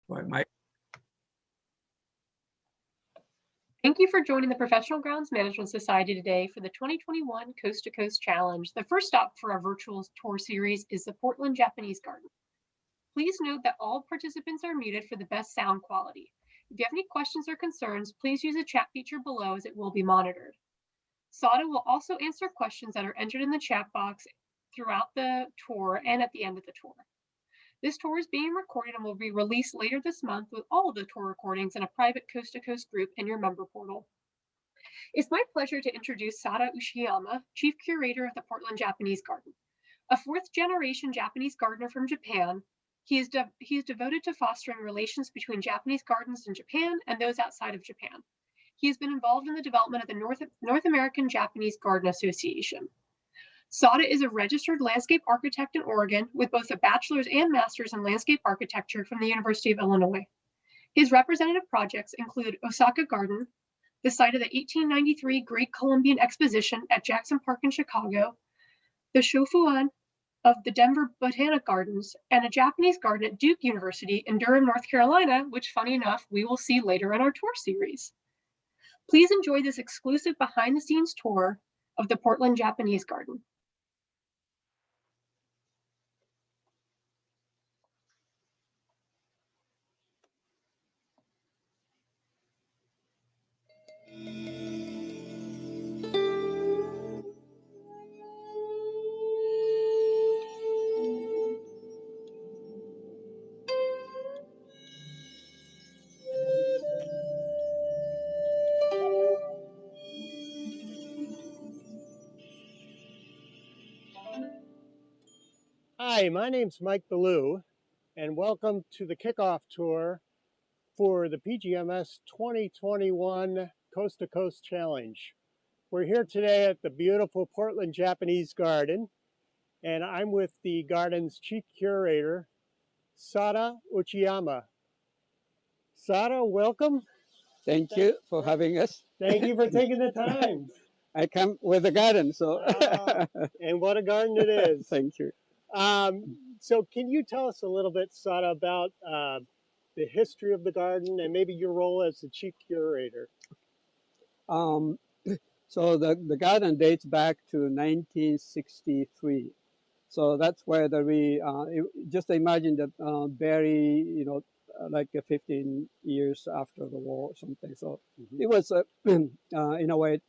Boy, Mike. Thank you for joining the Professional Grounds Management Society today for the 2021 Coast to Coast Challenge. The first stop for our virtual tour series is the Portland Japanese Garden. Please note that all participants are muted for the best sound quality. If you have any questions or concerns, please use the chat feature below as it will be monitored. SADA will also answer questions that are entered in the chat box throughout the tour and at the end of the tour. This tour is being recorded and will be released later this month with all of the tour recordings in a private Coast to Coast group in your member portal. It's my pleasure to introduce Sada Uchiyama, Chief Curator of the Portland Japanese Garden. A fourth-generation Japanese gardener from Japan, he is devoted to fostering relations between Japanese gardens in Japan and those outside of Japan. He has been involved in the development of the North American Japanese Garden Association. Sada is a registered landscape architect in Oregon with both a bachelor's and master's in landscape architecture from the University of Illinois. His representative projects include Osaka Garden, the site of the 1893 Great Columbian Exposition at Jackson Park in Chicago, the Shofuan of the Denver Botanic Gardens, and a Japanese garden at Duke University in Durham, North Carolina, which, funny enough, we will see later in our tour series. Please enjoy this exclusive behind-the-scenes tour of the Portland Japanese Garden. Hi, my name's Mike Beaulieu, and welcome to the kickoff tour for the PGMS 2021 Coast to Coast Challenge. We're here today at the beautiful Portland Japanese Garden, and I'm with the garden's chief curator, Sada Uchiyama. Sada, welcome. Thank you for having us. Thank you for taking the time. I come with a garden, so. And what a garden it is. Thank you. So can you tell us a little bit, Sada, about the history of the garden and maybe your role as the chief curator? So the garden dates back to 1963. So that's where just imagine that very, like 15 years after the war or something. So it was, in a way,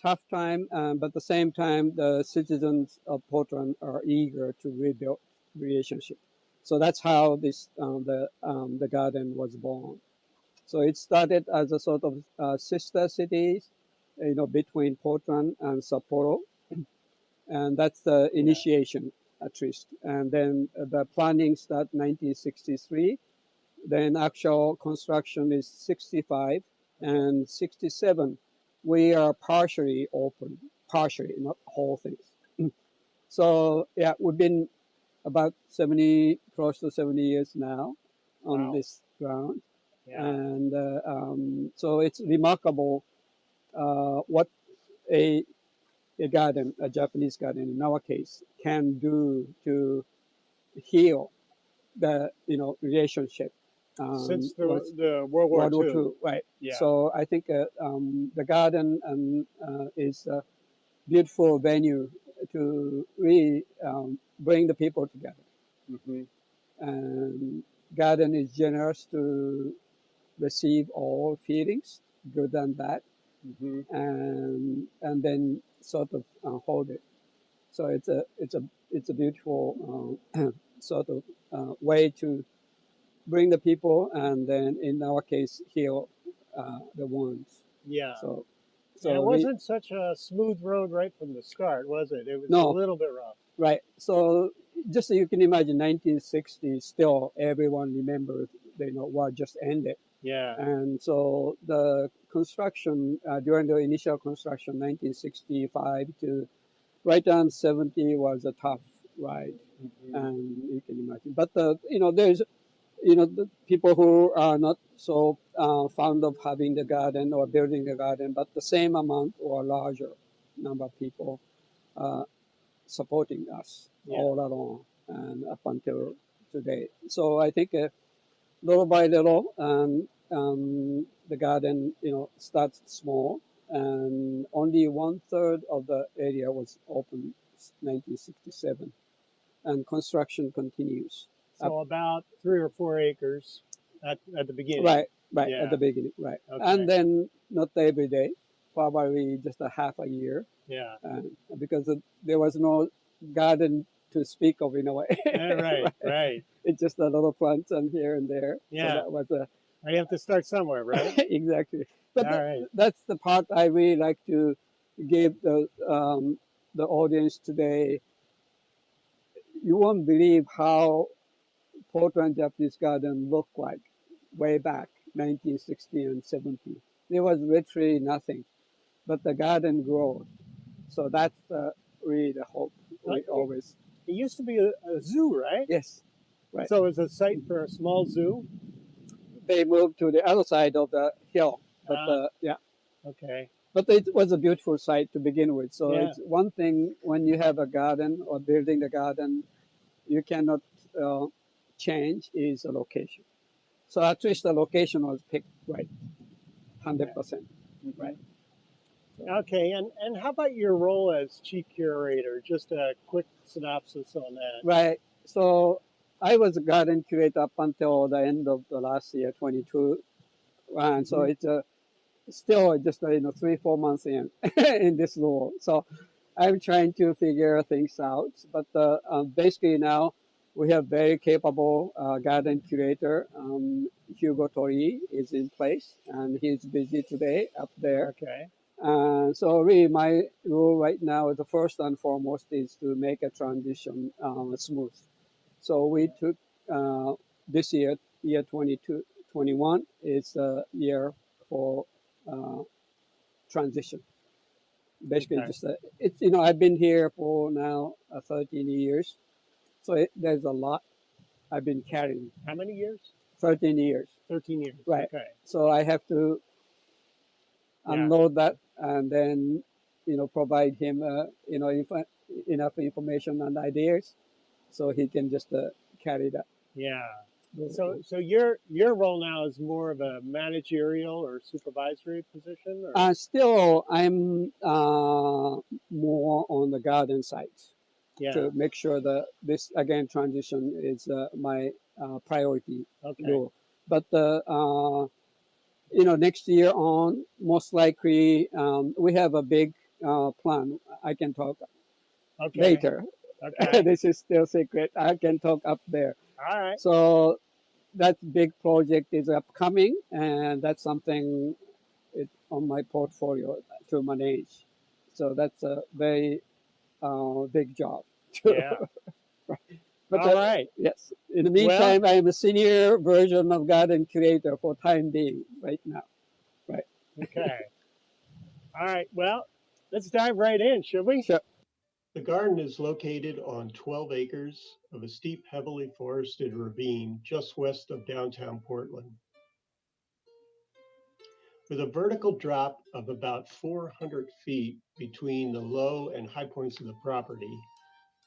tough time, but at the same time, the citizens of Portland are eager to rebuild relationship. So that's how the garden was born. So it started as a sort of sister cities, between Portland and Sapporo, and that's the initiation at least. And then the planning start 1963. Then actual construction is 65 and 67. We are partially open, not whole things. So yeah, we've been about close to 70 years now on this ground. Yeah. And so it's remarkable what a garden, a Japanese garden in our case, can do to heal the relationship. Since the World War II. Right. Yeah. So I think the garden is a beautiful venue to really bring the people together. Mm-hmm. And garden is generous to receive all feelings, good and bad, and then sort of hold it. So it's a beautiful sort of way to bring the people, and then in our case heal the wounds. Yeah. So it wasn't such a smooth road right from the start, was it? It was a little bit rough. Right. So just so you can imagine, 1960, still everyone remembers, war just ended. Yeah. And so the construction, during the initial construction, 1965 to right down 70 was a tough ride. And you can imagine. But, there's, the people who are not so fond of having the garden or building the garden, but the same amount or larger number of people supporting us all along and up until today. So I think little by little, the garden, starts small, and only 1/3 of the area was open 1967, and construction continues. So about 3 or 4 acres at the beginning. Right, right at Yeah. the beginning, right, Okay. and then not every day, probably just a half a year, Yeah. because there was no garden to speak of in a way. Right. Right. It's just a little plants and here and there. So Yeah. that was a You have to start somewhere, right? exactly. But All right. that's the part I really like to give the audience today. You won't believe how Portland Japanese garden looked like way back 1960 and 70. There was literally nothing, but the garden grew. So that's really the hope we always. It used to be a zoo, right? Yes, right. So it was a site for a small zoo. They moved to the other side of the hill, but yeah. Okay. But it was a beautiful site to begin with. So Yeah. it's one thing when you have a garden or building a garden, you cannot change is the location. So at least the location was picked right, 100%. Right. Okay, and how about your role as chief curator? Just a quick synopsis on that. Right. So I was a garden curator up until the end of the last year, 22, and so it's still just 3-4 months in this role. So I'm trying to figure things out. But basically now we have very capable garden curator. Hugo Tori is in place, and he's busy today up there. Okay. So really my role right now, the first and foremost, is to make a transition smooth. So we took this year, year 22-21, is a year for transition. Basically, Okay. just it's I've been here for now 13 years, so there's a lot I've been carrying. How many years? 13 years. 13 years. Right. Okay. So I have to unload that and then provide him enough information and ideas so he can just carry that. Yeah. So your role now is more of a managerial or supervisory position, or? Still, I'm more on the garden side Yeah. to make sure that this again transition is my priority goal. But next year on, most likely we have a big plan. I can talk later. Okay. This is still secret. I can talk up there. All right. So that big project is upcoming, and that's something on my portfolio to manage. So that's a very big job. Yeah. But All right. yes. In the meantime, I am a senior version of garden curator for time being right now. Right. Okay. All right. Well, let's dive right in, shall we? Sure. The garden is located on 12 acres of a steep, heavily forested ravine just west of downtown Portland. With a vertical drop of about 400 feet between the low and high points of the property,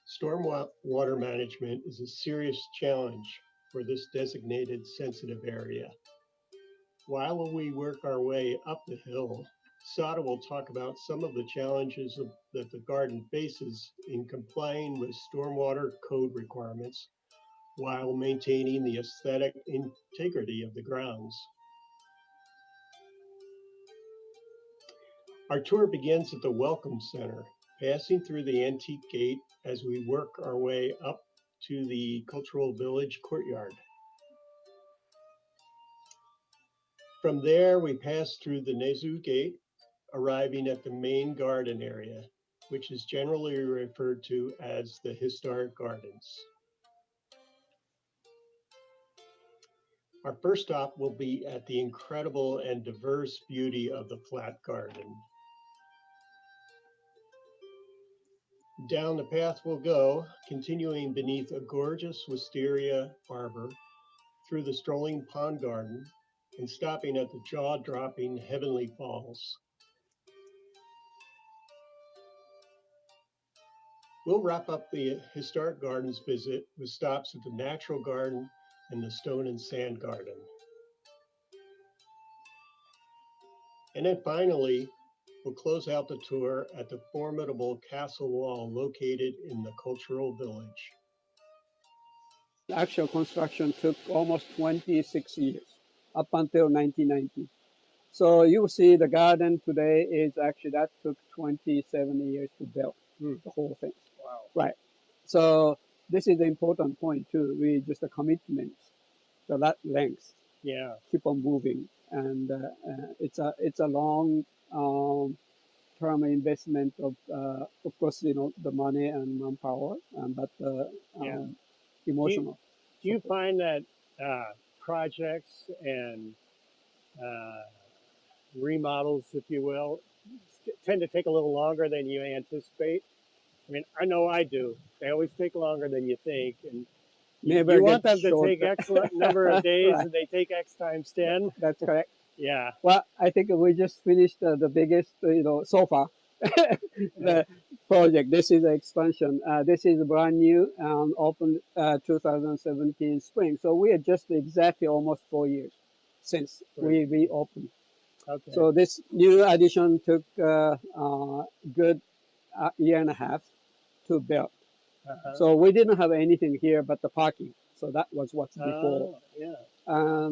stormwater management is a serious challenge for this designated sensitive area. While we work our way up the hill, Sada will talk about some of the challenges that the garden faces in complying with stormwater code requirements while maintaining the aesthetic integrity of the grounds. Our tour begins at the Welcome Center, passing through the antique gate as we work our way up to the Cultural Village courtyard. From there, we pass through the Nezu Gate, arriving at the main garden area, which is generally referred to as the Historic Gardens. Our first stop will be at the incredible and diverse beauty of the Flat Garden. Down the path we'll go, continuing beneath a gorgeous wisteria arbor, through the strolling pond garden, and stopping at the jaw-dropping Heavenly Falls. We'll wrap up the Historic Gardens visit with stops at the Natural Garden and the stone and sand garden. And then finally, we'll close out the tour at the formidable castle wall located in the cultural village. The actual construction took almost 26 years, up until 1990. So you see the garden today is actually, that took 27 years to build the whole thing. Wow. Right. So this is the important point too. We just a commitment, that length. Yeah. Keep on moving, and it's a long term investment of course, the money and manpower, but emotional. Do you find that projects and remodels, if you will, tend to take a little longer than you anticipate? I mean, I know I do. They always take longer than you think, and you want them to take X number of days, right, and they take X times 10. That's correct. Yeah. Well, I think we just finished the biggest, so far, the project. This is the expansion. This is brand new, opened 2017 spring. So we are just exactly almost 4 years since we reopened. Okay. So this new addition took good year and a half to build. So we didn't have anything here but the parking. So that was what's before. Yeah.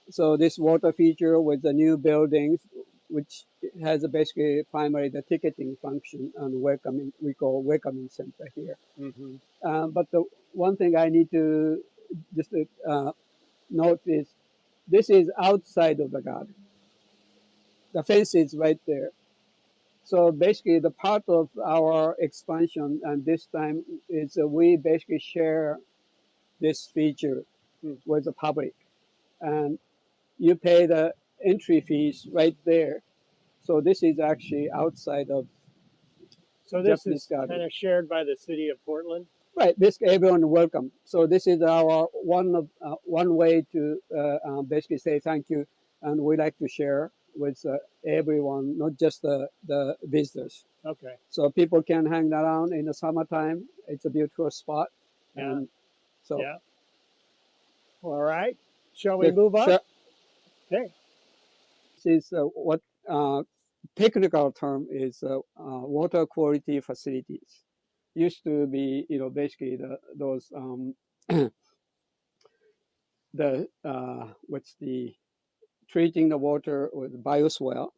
So this water feature with the new buildings, which has basically primary the ticketing function and welcoming, we call welcoming center here. But the one thing I need to just note is this is outside of the garden. The fence is right there. So basically the part of our expansion and this time is we basically share this feature with the public, and you pay the entry fees right there. So this is actually outside of. So this Japanese is garden, kind of shared by the city of Portland. Right. This everyone welcome. So this is our one way to basically say thank you, and we like to share with everyone, not just the visitors. Okay. So people can hang around in the summertime. It's a beautiful spot. Yeah. And so. Yeah. All right. Shall we move up? Sure. Okay. This is what technical term is water quality facilities. Used to be, basically those what's the treating the water with bioswale.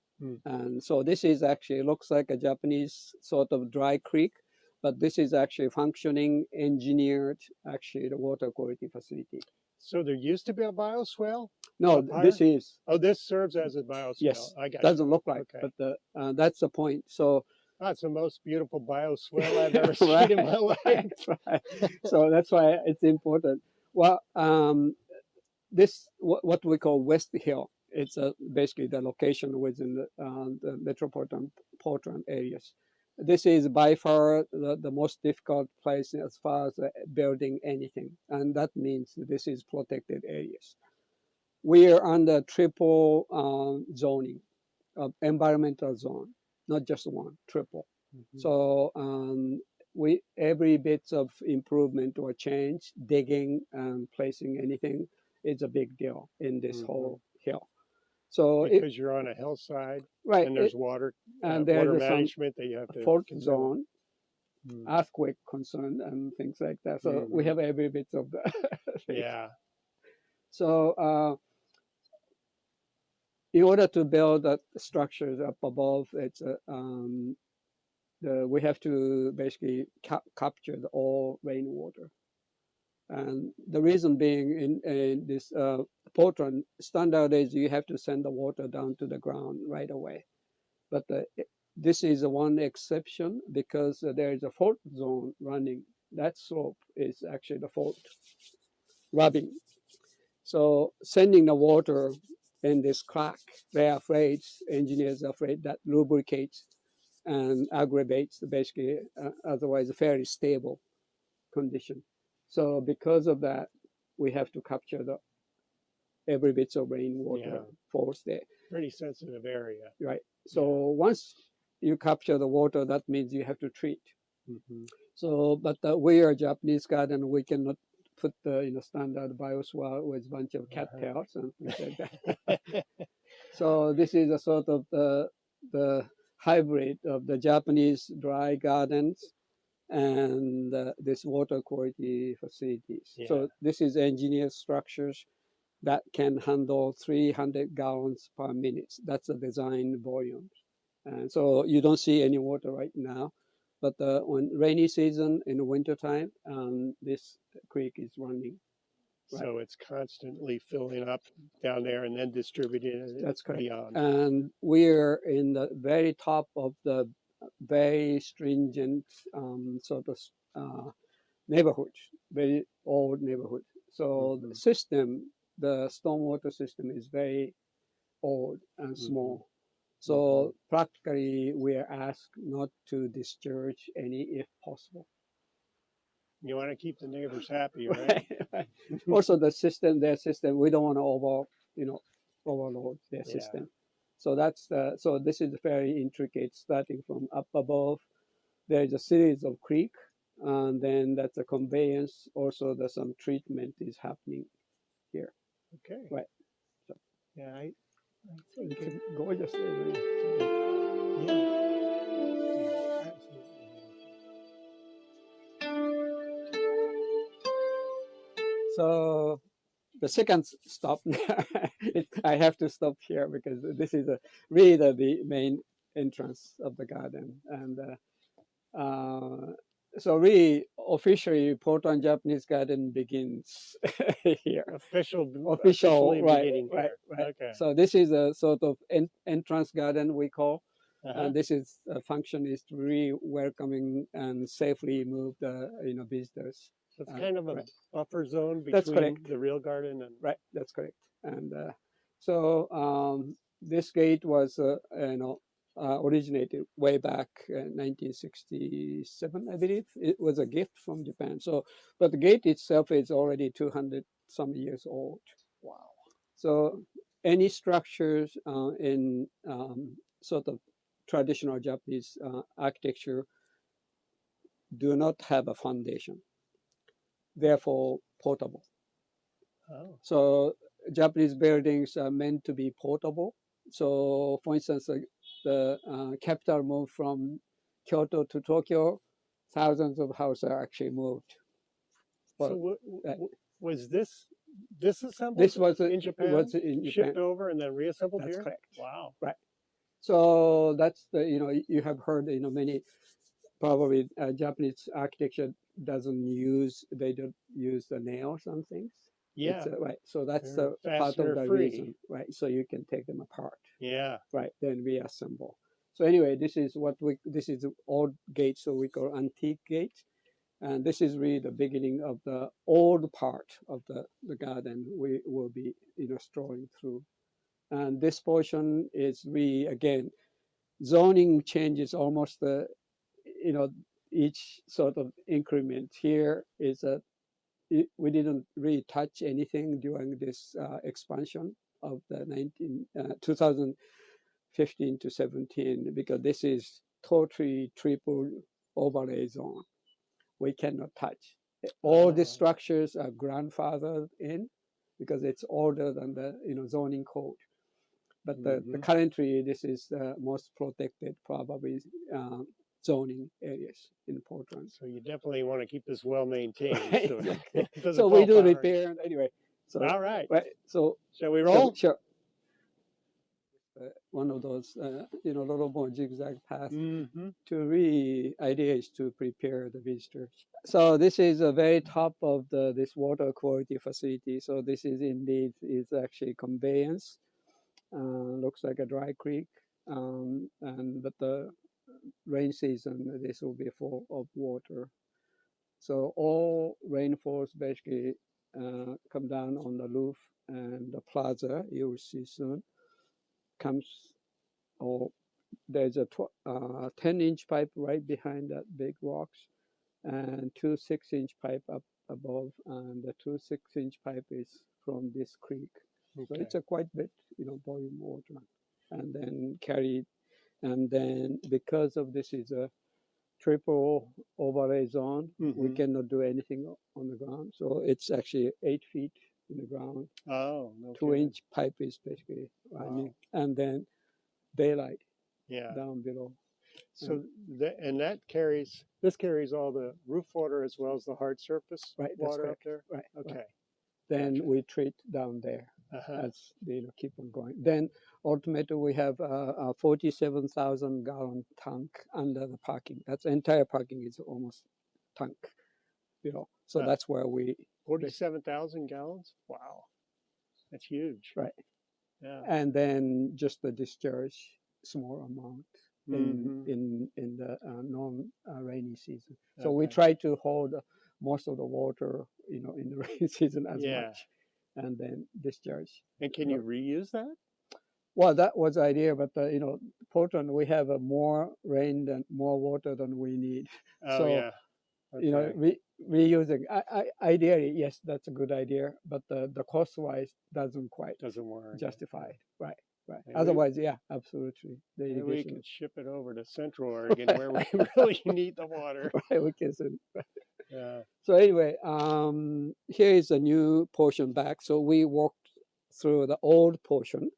And so this is actually looks like a Japanese sort of dry creek, but this is actually functioning, engineered, actually the water quality facility. So there used to be a bioswale? No, this is. Oh, this serves as a bioswale. Yes, I got doesn't you. look like, Okay. but that's the point. So that's the most beautiful bioswale I've ever seen in my life. That's right. So that's why it's important. Well, this what we call West Hill. It's basically the location within the metropolitan Portland areas. This is by far the most difficult place as far as building anything, and that means this is protected areas. We are under triple zoning, environmental zone, not just one, triple. So every bit of improvement or change, digging and placing anything, is a big deal in this whole hill. So because you're on a hillside, right, and there's water and there's water management that you have to fault consider. zone, earthquake concern, and things like that. So we have every bit of that. Yeah. So in order to build that structures up above, it's we have to basically capture all rainwater. And the reason being in this Portland, standard is you have to send the water down to the ground right away. But this is one exception because there is a fault zone running. That slope is actually the fault rubbing. So sending the water in this crack, they're afraid, engineers are afraid that lubricates and aggravates basically otherwise a fairly stable condition. So because of that, we have to capture every bit of rainwater falls there. Pretty sensitive area. Right. So once you capture the water, that means you have to treat. So, but we are a Japanese garden, we cannot put the standard bioswale with a bunch of cattails and things like that. So this is a sort of the hybrid of the Japanese dry gardens and this water quality facilities. Yeah. So this is engineered structures that can handle 300 gallons per minute. That's the design volume. And so you don't see any water right now, but on rainy season in the wintertime, this creek is running. So it's constantly filling up down there and then distributing it That's correct. beyond. And we're in the very top of the very stringent sort of neighborhood, very old neighborhood. So the system, the stormwater system is very old and small. So practically we are asked not to discharge any if possible. You want to keep the neighbors happy, right? Right. Also their system, we don't want to overload their system. So that's so this is very intricate, starting from up above. There is a series of creek, and then that's a conveyance. Also, there's some treatment is happening here. Okay. Right. So, Yeah, I think it's a gorgeous area. yeah, absolutely. So the second stop, I have to stop here because this is really the main entrance of the garden. And so really officially Portland Japanese Garden begins here. Officially right, beginning right, here. right. Okay. So this is a sort of entrance garden we call. Uh-huh. And this is function is to really welcoming and safely move the visitors. So it's kind of a right. buffer zone That's between correct. the real garden and Right, that's correct. And so this gate was originated way back in 1967, I believe. It was a gift from Japan. So, but the gate itself is already 200 some years old. wow. So any structures in sort of traditional Japanese architecture do not have a foundation, therefore portable. Oh. So Japanese buildings are meant to be portable. So for instance, the capital moved from Kyoto to Tokyo, thousands of houses are actually moved. So was this assembled This was in Japan? Was in shipped Japan. over and then reassembled That's here? correct. Wow. Right. So that's you have heard many probably Japanese architecture they don't use the nails and things. Yeah. Right. So that's They're part of the fastener-free. reason, right? So you can take them apart. Yeah. Right. Then reassemble. So anyway, this is old gate, so we call antique gate. And this is really the beginning of the old part of the garden we will be strolling through. And this portion is really, again, zoning changes almost each sort of increment. Here is we didn't really touch anything during this expansion of the 2015 to 17 because this is totally triple overlay zone. We cannot touch. All the structures are grandfathered in because it's older than the zoning code. But the currently this is the most protected probably zoning areas in Portland. So you definitely want to keep this well maintained. So we do repair anyway. So all right. So shall we roll? Sure. One of those little more zigzag path to really idea is to prepare the visitors. So this is a very top of this water quality facility. So this is indeed is actually conveyance. Looks like a dry creek, but the rain season this will be full of water. So all rainfalls basically come down on the roof and the plaza. You will see soon comes. Or there's a 10-inch pipe right behind that big rocks, and two 6-inch pipe up above, and the two 6-inch pipe is from this creek. Okay. So it's a quite bit, volume water, and then carried, and then because of this is a triple overlay zone. We Mhm. cannot do anything on the ground. So it's actually 8 feet in the ground. Oh, no 2-inch pipe is basically running, and then daylight Yeah. down below. So this carries all the roof water as well as the hard surface Right, that's water up correct. there? Right. Okay. Right. Then Gotcha. we treat down there Uh-huh. as keep on going. Then ultimately we have a 47,000 gallon tank under the parking. That's entire parking is almost tank, So Uh, that's where we 47,000 gallons? Wow. That's huge. right. Yeah. And then just the discharge small amount Mhm. in the non rainy season. So we Okay. try to hold most of the water, in the rainy season as Yeah. much, and then discharge. And can you reuse that? Well, that was the idea, but Portland we have more rain than more water than we need. Oh, So yeah. Okay. reusing. Ideally, yes, that's a good idea, but the cost wise doesn't quite Doesn't work. justify it. Right. Right. Maybe- Otherwise, yeah, absolutely. The Maybe we irrigation. could ship it over to Central Oregon where we really need the water. Right, we can send. Yeah. So anyway, here is a new portion back. So we walked through the old portion,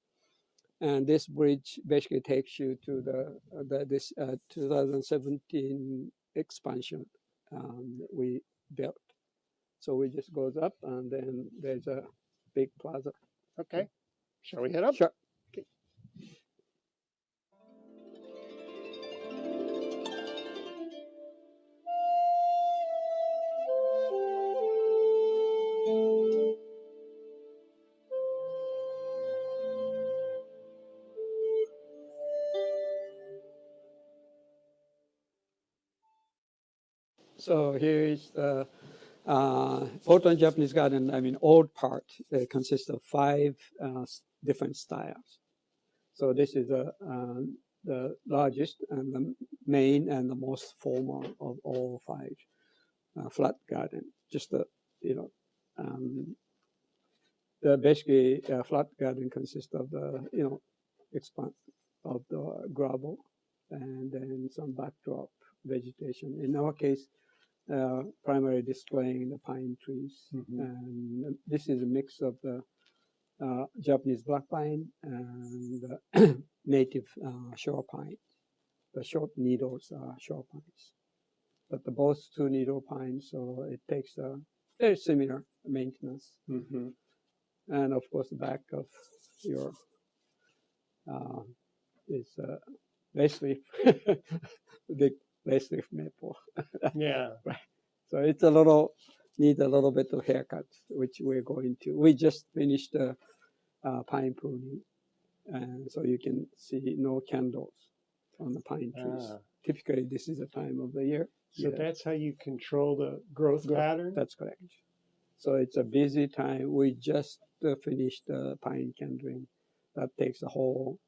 and this bridge basically takes you to this 2017 expansion that we built. So we just goes up, and then there's a big plaza. Okay. Shall we head up? Sure. Okay. So here is the Portland Japanese garden. I mean, old part consists of 5 different styles. So this is the largest and the main and the most formal of all 5 flat garden. Just the basically flat garden consists of the expand of the gravel and then some backdrop vegetation. In our case, primarily displaying the pine trees. Mhm. And this is a mix of the Japanese black pine and native shore pine. The short needles are shore pines, but the both 2 needle pines, so it takes a very similar maintenance. Mhm. And of course, the back of your is lace leaf, big lace leaf maple. Yeah. Right. So it's need a little bit of haircut, which we're going to. We just finished the pine pruning, and so you can see no candles on the pine trees. Ah. Typically, this is the time of the year. So that's how you control the growth pattern? That's correct. So it's a busy time. We just finished the pine kindling. That takes the whole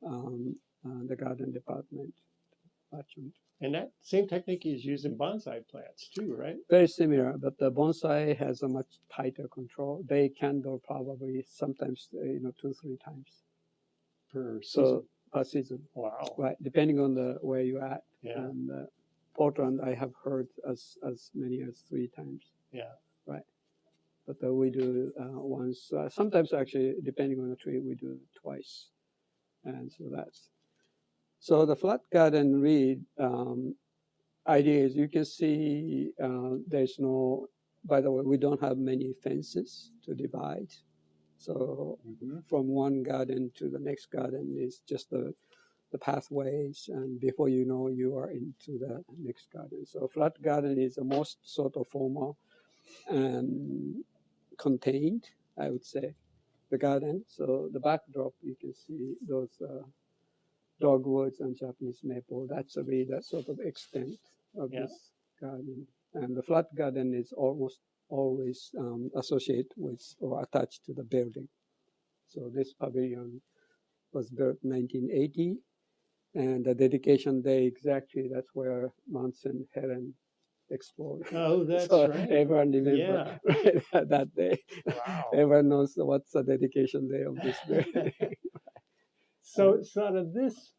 the garden department. And that same technique is used in bonsai plants too, right? Very similar, but the bonsai has a much tighter control. They candle probably sometimes 2-3 times Per season. per season. Wow. Right, depending on where you're at. Yeah. And Portland, I have heard as many as 3 times. Yeah. Right. But we do once. Sometimes actually, depending on the tree, we do twice. And so the flat garden reed idea is you can see there's no. By the way, we don't have many fences to divide. So from one garden to the next garden is just the pathways, and before you know, you are into the next garden. So flat garden is the most sort of formal and contained, I would say, the garden. So the backdrop, you can see those dogwoods and Japanese maple. That's really that sort of extent of this garden. And the flat garden is almost always associated with or attached to the building. So this pavilion was built 1980, and the dedication day exactly, that's where Monson Helen explode. Oh, that's so right. Everyone remember right, that day. Wow. Everyone knows what's the dedication day of this day. So out of this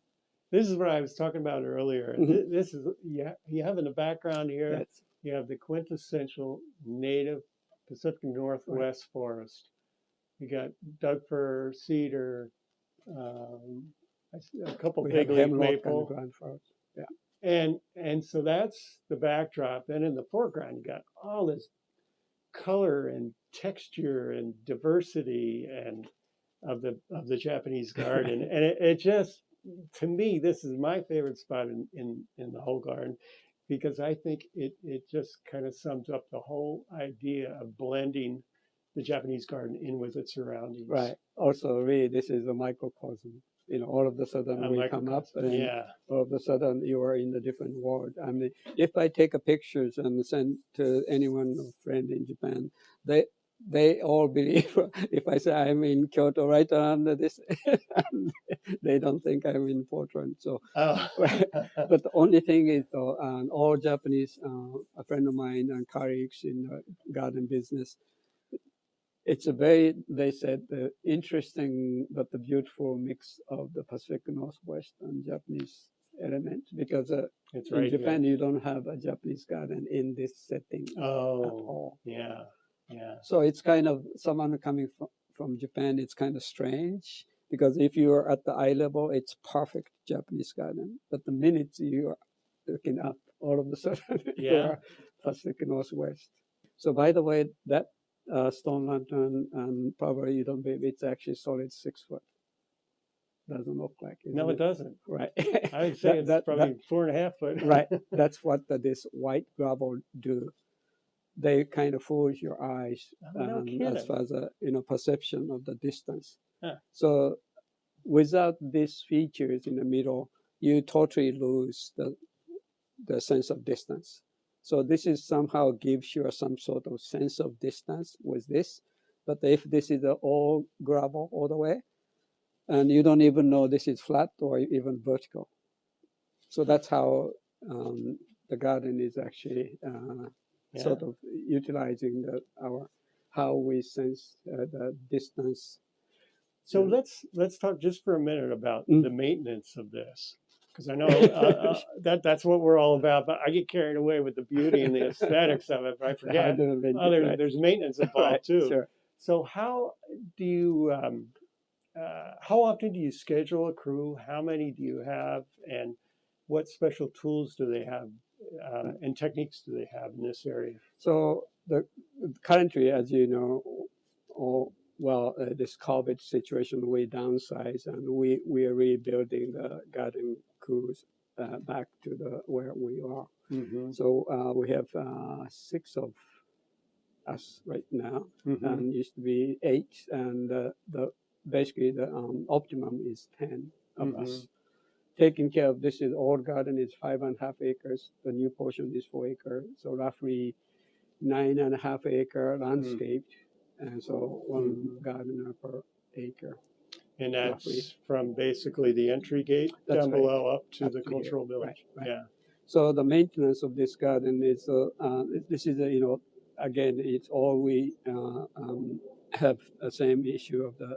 This is what I was talking about earlier. Mhm. This is, you have in the background here, That's you have the quintessential native Pacific right. Northwest forest. You got Doug fir, cedar, um, a couple We have big leaf hemlock and maple, ground forest. Yeah. and so that's the backdrop. Then in the foreground, you got all this color and texture and diversity and of the Japanese garden, and it just, to me, this is my favorite spot in the whole garden, because I think it just kind of sums up the whole idea of blending the Japanese garden in with its surroundings. Right. Also, really, this is a microcosm. All of a sudden A we come up microcosm, and yeah. all of a sudden you are in a different world. I mean, if I take a pictures and send to anyone, a friend in Japan, they they all believe if I say I'm in Kyoto right under this, they don't think I'm in Portland. So, Oh. but the only thing is, though, all Japanese, a friend of mine and colleagues in the garden business, it's a very, they said, interesting but the beautiful mix of the Pacific Northwest and Japanese element, because It's in right Japan here. you don't have a Japanese garden in this setting at Oh, all. yeah, yeah. So it's kind of someone coming from Japan, it's kind of strange, because if you're at the eye level, it's perfect Japanese garden. But the minute you are looking up, all of a sudden you Yeah. are Pacific Northwest. So by the way, that stone lantern, and probably you don't believe it's actually solid 6 foot. Doesn't look like, No, isn't it it? doesn't. Right. I would say that it's that that probably 4.5 foot. right. That's what this white gravel do. They kind of fool your eyes, Oh, no as kidding. far as perception of the distance. Huh. So without these features in the middle, you totally lose the sense of distance. So this is somehow gives you some sort of sense of distance with this. But if this is all gravel all the way, and you don't even know this is flat or even vertical. So that's how the garden is actually Yeah. sort of utilizing our how we sense the distance. So let's talk just for a minute about the Mm. maintenance of this, because I know that's what we're all about. But I get carried away with the beauty and the aesthetics of it, but I How forget do they, right, there's maintenance right, involved too. sure. So how do you how often do you schedule a crew? How many do you have, and what special tools do they have, Right. and techniques do they have in this area? So the currently, as you know, this COVID situation, we downsize and we are rebuilding the garden crews back to the where we are. Mm-hmm. So we have 6 of us right now, Mm-hmm. and used to be 8, and the basically the optimum is 10 of Mm-hmm. us. Taking care of this is old garden is 5.5 acres. The new portion is 4 acres, so roughly 9.5 acre landscaped, and so one Mm-hmm. gardener per acre, And roughly. that's from basically the entry gate That's down right, below up to up the to here. cultural Right, village. right. Yeah. So the maintenance of this garden is this is again it's all we have the same issue of the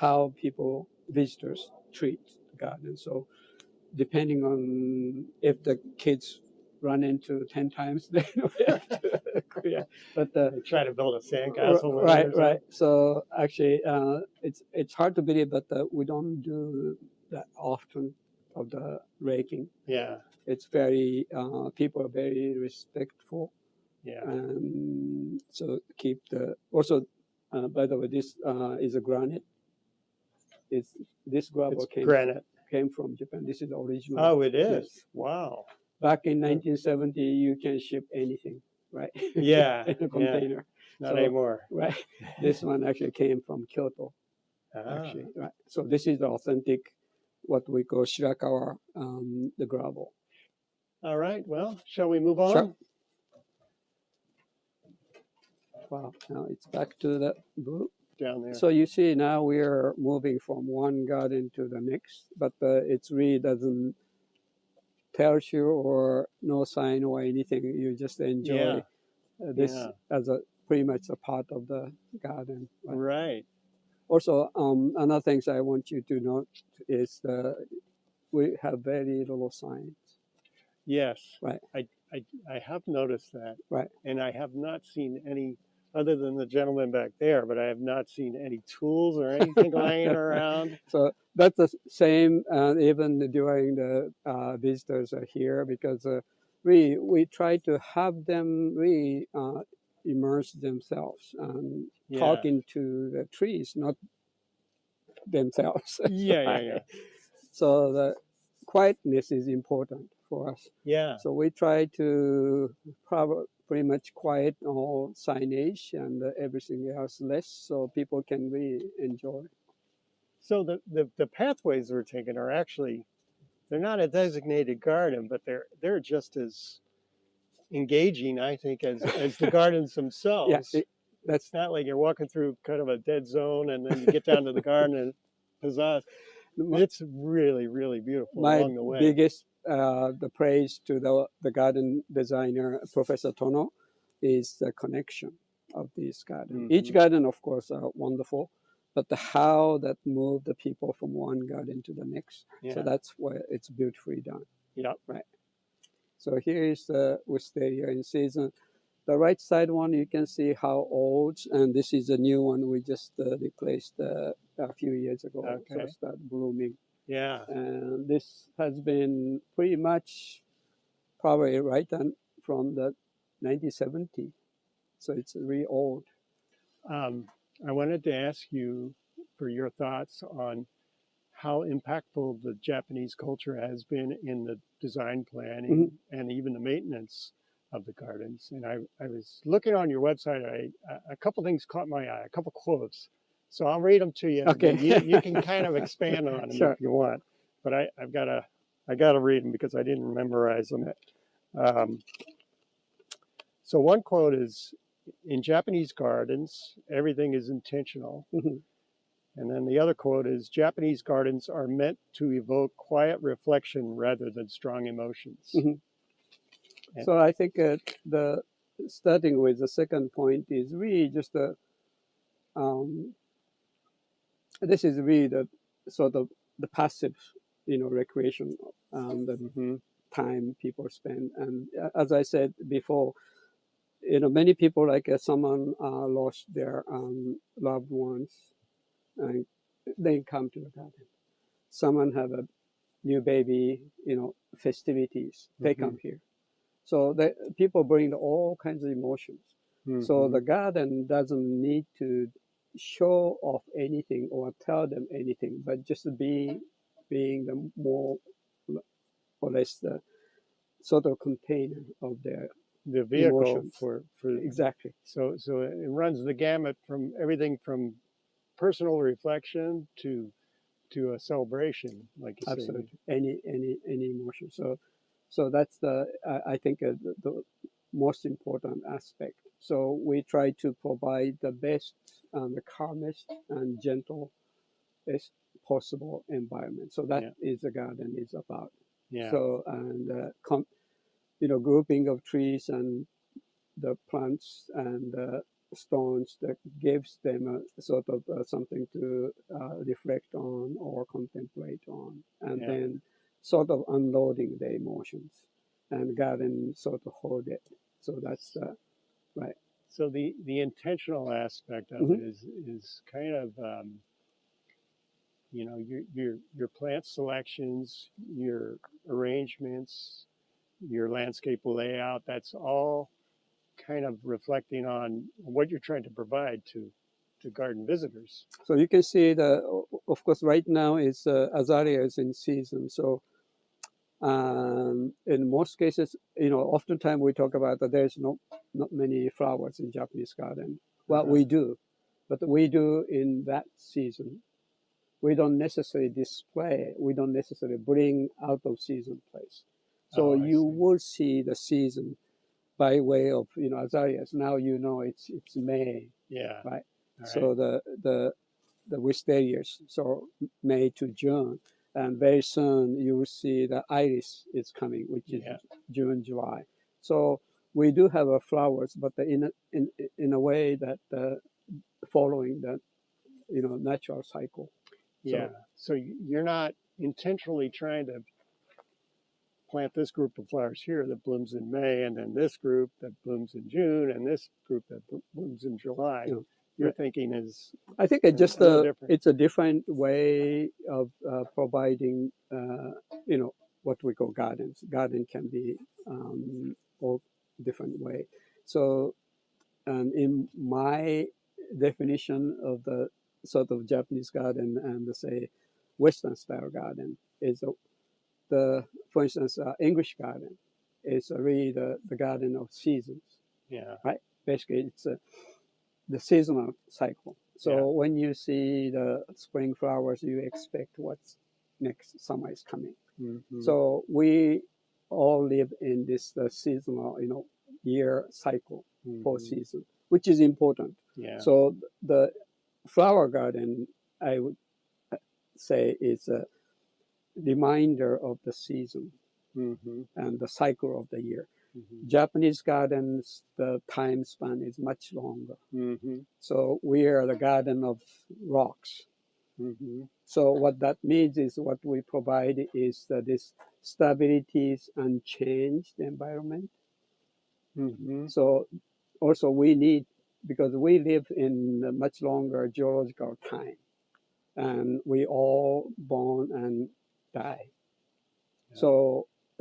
how people visitors treat the garden. So depending on if the kids run into 10 times, then we have to clear. But They try to build a sandcastle with it right, or right. something. So actually, it's hard to believe, but we don't do that often of the raking. Yeah. It's very people are very respectful, Yeah. and so keep the also. By the way, this is a granite. It's this gravel It's granite. came from Japan. This is the original. Oh, it is. Yes. Wow. Back in 1970, you can ship anything, right? Yeah. In a Yeah. container. Not So, anymore. right. This one actually came from Kyoto, Ah. actually. Right. So this is the authentic, what we call shirakawa, the gravel. All right. Well, shall we move on? Sure. Wow. Now it's back to the blue. Down there. So you see now we are moving from one garden to the next, but it really doesn't tell you or no sign or anything. You just enjoy this Yeah. as a pretty much a part of the garden. But Right. also, another things I want you to note is we have very little signs. Yes. Right. I have noticed that. Right. And I have not seen any, other than the gentleman back there, but I have not seen any tools or anything laying around. So that's the same even during the visitors are here, because we try to have them really immerse themselves and Yeah. talking to the trees, not themselves. Yeah. So the quietness is important for us. Yeah. So we try to pretty much quiet all signage and everything else less, so people can really enjoy. So the pathways we're taking are actually, they're not a designated garden, but they're just as engaging, I think, as the gardens themselves. Yeah, it's not like you're walking through kind of a dead zone and then you get down to the garden and huzzah. It's really, really beautiful along the way. My biggest the praise to the garden designer, Professor Tono, is the connection of this garden. Mm-hmm. Each garden, of course, are wonderful, but the how that move the people from one garden to the next. Yeah. So that's where it's beautifully done. Yeah. Right. So here is the wisteria in season. The right side one, you can see how old, and this is a new one we just replaced a few years ago. Okay. So it started blooming. Yeah. And this has been pretty much probably right on from the 1970. So it's really old. I wanted to ask you for your thoughts on how impactful the Japanese culture has been in the design planning and even the maintenance of the gardens. And I was looking on your website, a couple things caught my eye, a couple quotes. So I'll read them to you. Okay. You can kind of expand on them Sure. if you want. But I gotta read them because I didn't memorize them. So one quote is, "In Japanese gardens, everything is intentional." And then the other quote is, "Japanese gardens are meant to evoke quiet reflection rather than strong emotions." So I think the starting with the second point is really just this is really the sort of the passive, recreation, the time people spend. And as I said before, many people, like someone lost their loved ones, and they come to the garden. Someone have a new baby, festivities, they come here. So people bring all kinds of emotions. So the garden doesn't need to show off anything or tell them anything, but just being the more or less the sort of container of their the vehicle emotions. for Exactly. So it runs the gamut from everything from personal reflection to a celebration, like you Absolutely. say. Any emotion. So that's I think the most important aspect. So we try to provide the best and the calmest and gentle best possible environment. So that is the garden is about. Yeah. So and grouping of trees and the plants and stones that gives them a sort of something to reflect on or contemplate on, and then sort of unloading the emotions, and garden sort of hold it. So that's right. So the intentional aspect of it is kind of your plant selections, your arrangements, your landscape layout. That's all kind of reflecting on what you're trying to provide to garden visitors. So you can see of course, right now is azalea is in season. So in most cases, oftentimes we talk about that there's not many flowers in Japanese garden. Well, we do, but we do in that season. We don't necessarily display. We don't necessarily bring out of season place. So you will see the season by way of azaleas. Now it's May. Yeah. Right. So the wisterias. So May to June, and very soon you will see the iris is coming, which is June, July. So we do have flowers, but in a way that following the natural cycle. Yeah. So you're not intentionally trying to plant this group of flowers here that blooms in May, and then this group that blooms in June, and this group that blooms in July. You know, Your right. thinking is I think it's just no different. it's a different way of providing, you know, what we call gardens. Garden can be all different way. So, in my definition of the sort of Japanese garden and say Western style garden is for instance, English garden is really the garden of seasons, Yeah. right? Basically, it's the seasonal cycle. So Yeah. when you see the spring flowers, you expect what's next summer is coming. Mm-hmm. So we all live in this seasonal, you know, year cycle, Mm-hmm. 4 seasons, which is important. Yeah. So the flower garden, I would say, is a reminder of the season Mm-hmm. and the cycle of the year. Mm-hmm. Japanese gardens, the time span is much longer. Mm-hmm. So we are the garden of rocks. Mm-hmm. So what that means is what we provide is this stability and changed environment. Mm-hmm. So also we need, because we live in a much longer geological time, and we all born and die. Yeah.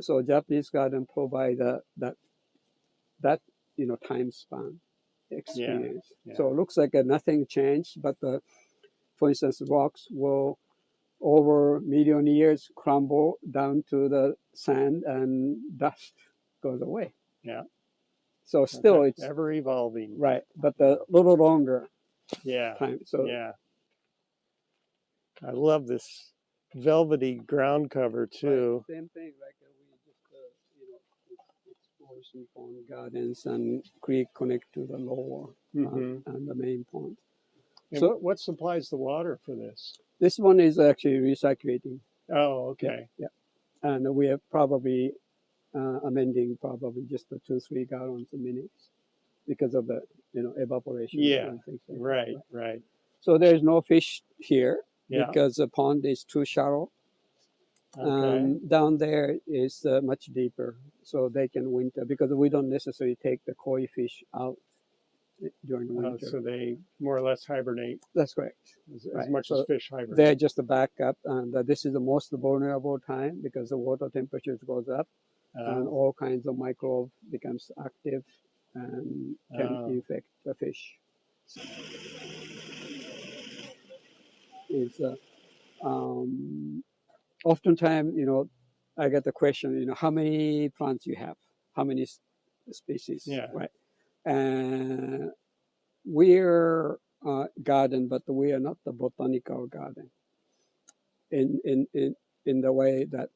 So Japanese garden provide that you know time span experience. Yeah. So it looks like nothing changed, but for instance, rocks will over million years crumble down to the sand and dust goes away. Yeah. So still it's ever evolving. right, but a little longer Yeah. time. So yeah. I love this velvety ground cover too. right, same thing, like we just you know exploration pond gardens and creek connect to the lower Mm-hmm. and the main pond. And So what supplies the water for this? this one is actually recirculating. Oh, okay. Yeah, and we are probably amending probably just the 2-3 gallons a minute because of the you know evaporation Yeah. and things like Right. that. Right. So there's no fish here Yeah. because the pond is too shallow. Okay. Down there is much deeper, so they can winter because we don't necessarily take the koi fish out during the winter. So they more or less hibernate That's correct. as Right. much So as fish hibernate. they're just a backup, and this is the most vulnerable time because the water temperatures goes up, and all kinds of microbes becomes active and can infect the fish. Is oftentimes, you know, I get the question, you know, how many plants you have, how many species, Yeah. right? And we're garden, but we are not the botanical garden in the way that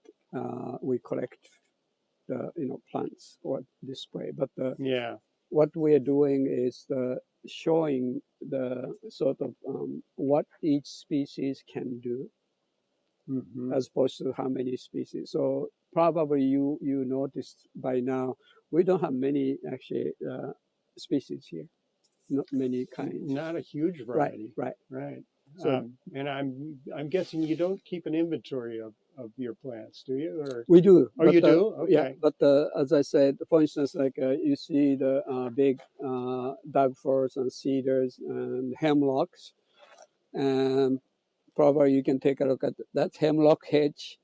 we collect the you know plants or display. But Yeah. what we are doing is showing the sort of what each species can do, Mm-hmm. as opposed to how many species. So probably you noticed by now we don't have many actually species here, not many kinds. Not a huge variety. Right. Right. So and I'm guessing you don't keep an inventory of your plants, do you? Or we do. oh, you do? Okay. Yeah, but as I said, for instance, like you see the big dog firs and cedars and hemlocks, and probably you can take a look at that hemlock hedge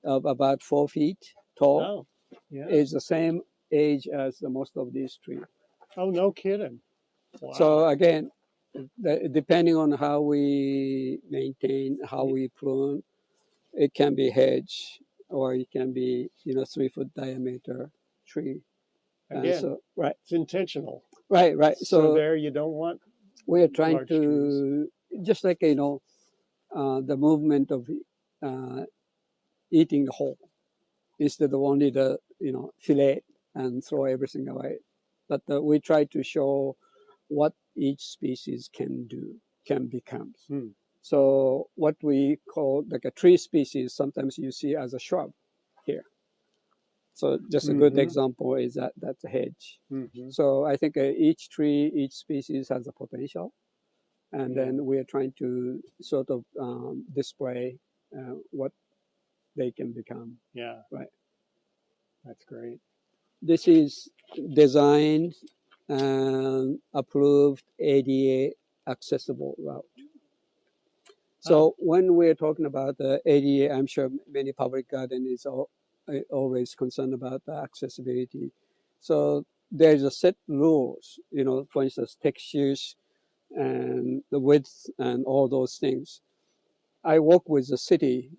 of about 4 feet tall. Oh, yeah. Is the same age as most of these trees. Oh, no kidding. Wow. So again, depending on how we maintain, how we prune, it can be hedge or it can be 3-foot diameter tree. Again, so right, it's intentional. Right. So there you don't want we are trying to trees. Just like the movement of eating the whole instead of only the fillet and throw everything away. But we try to show what each species can do, can become. So what we call like a tree species, sometimes you see as a shrub here. So just a good example is that's a hedge. So I think each tree, each species has a potential. And then we are trying to sort of display what they can become. Yeah. Right. That's great. This is designed and approved ADA accessible route. So when we're talking about the ADA, I'm sure many public garden is always concerned about the accessibility. So there's a set rules, for instance, textures and the width and all those things. I work with the city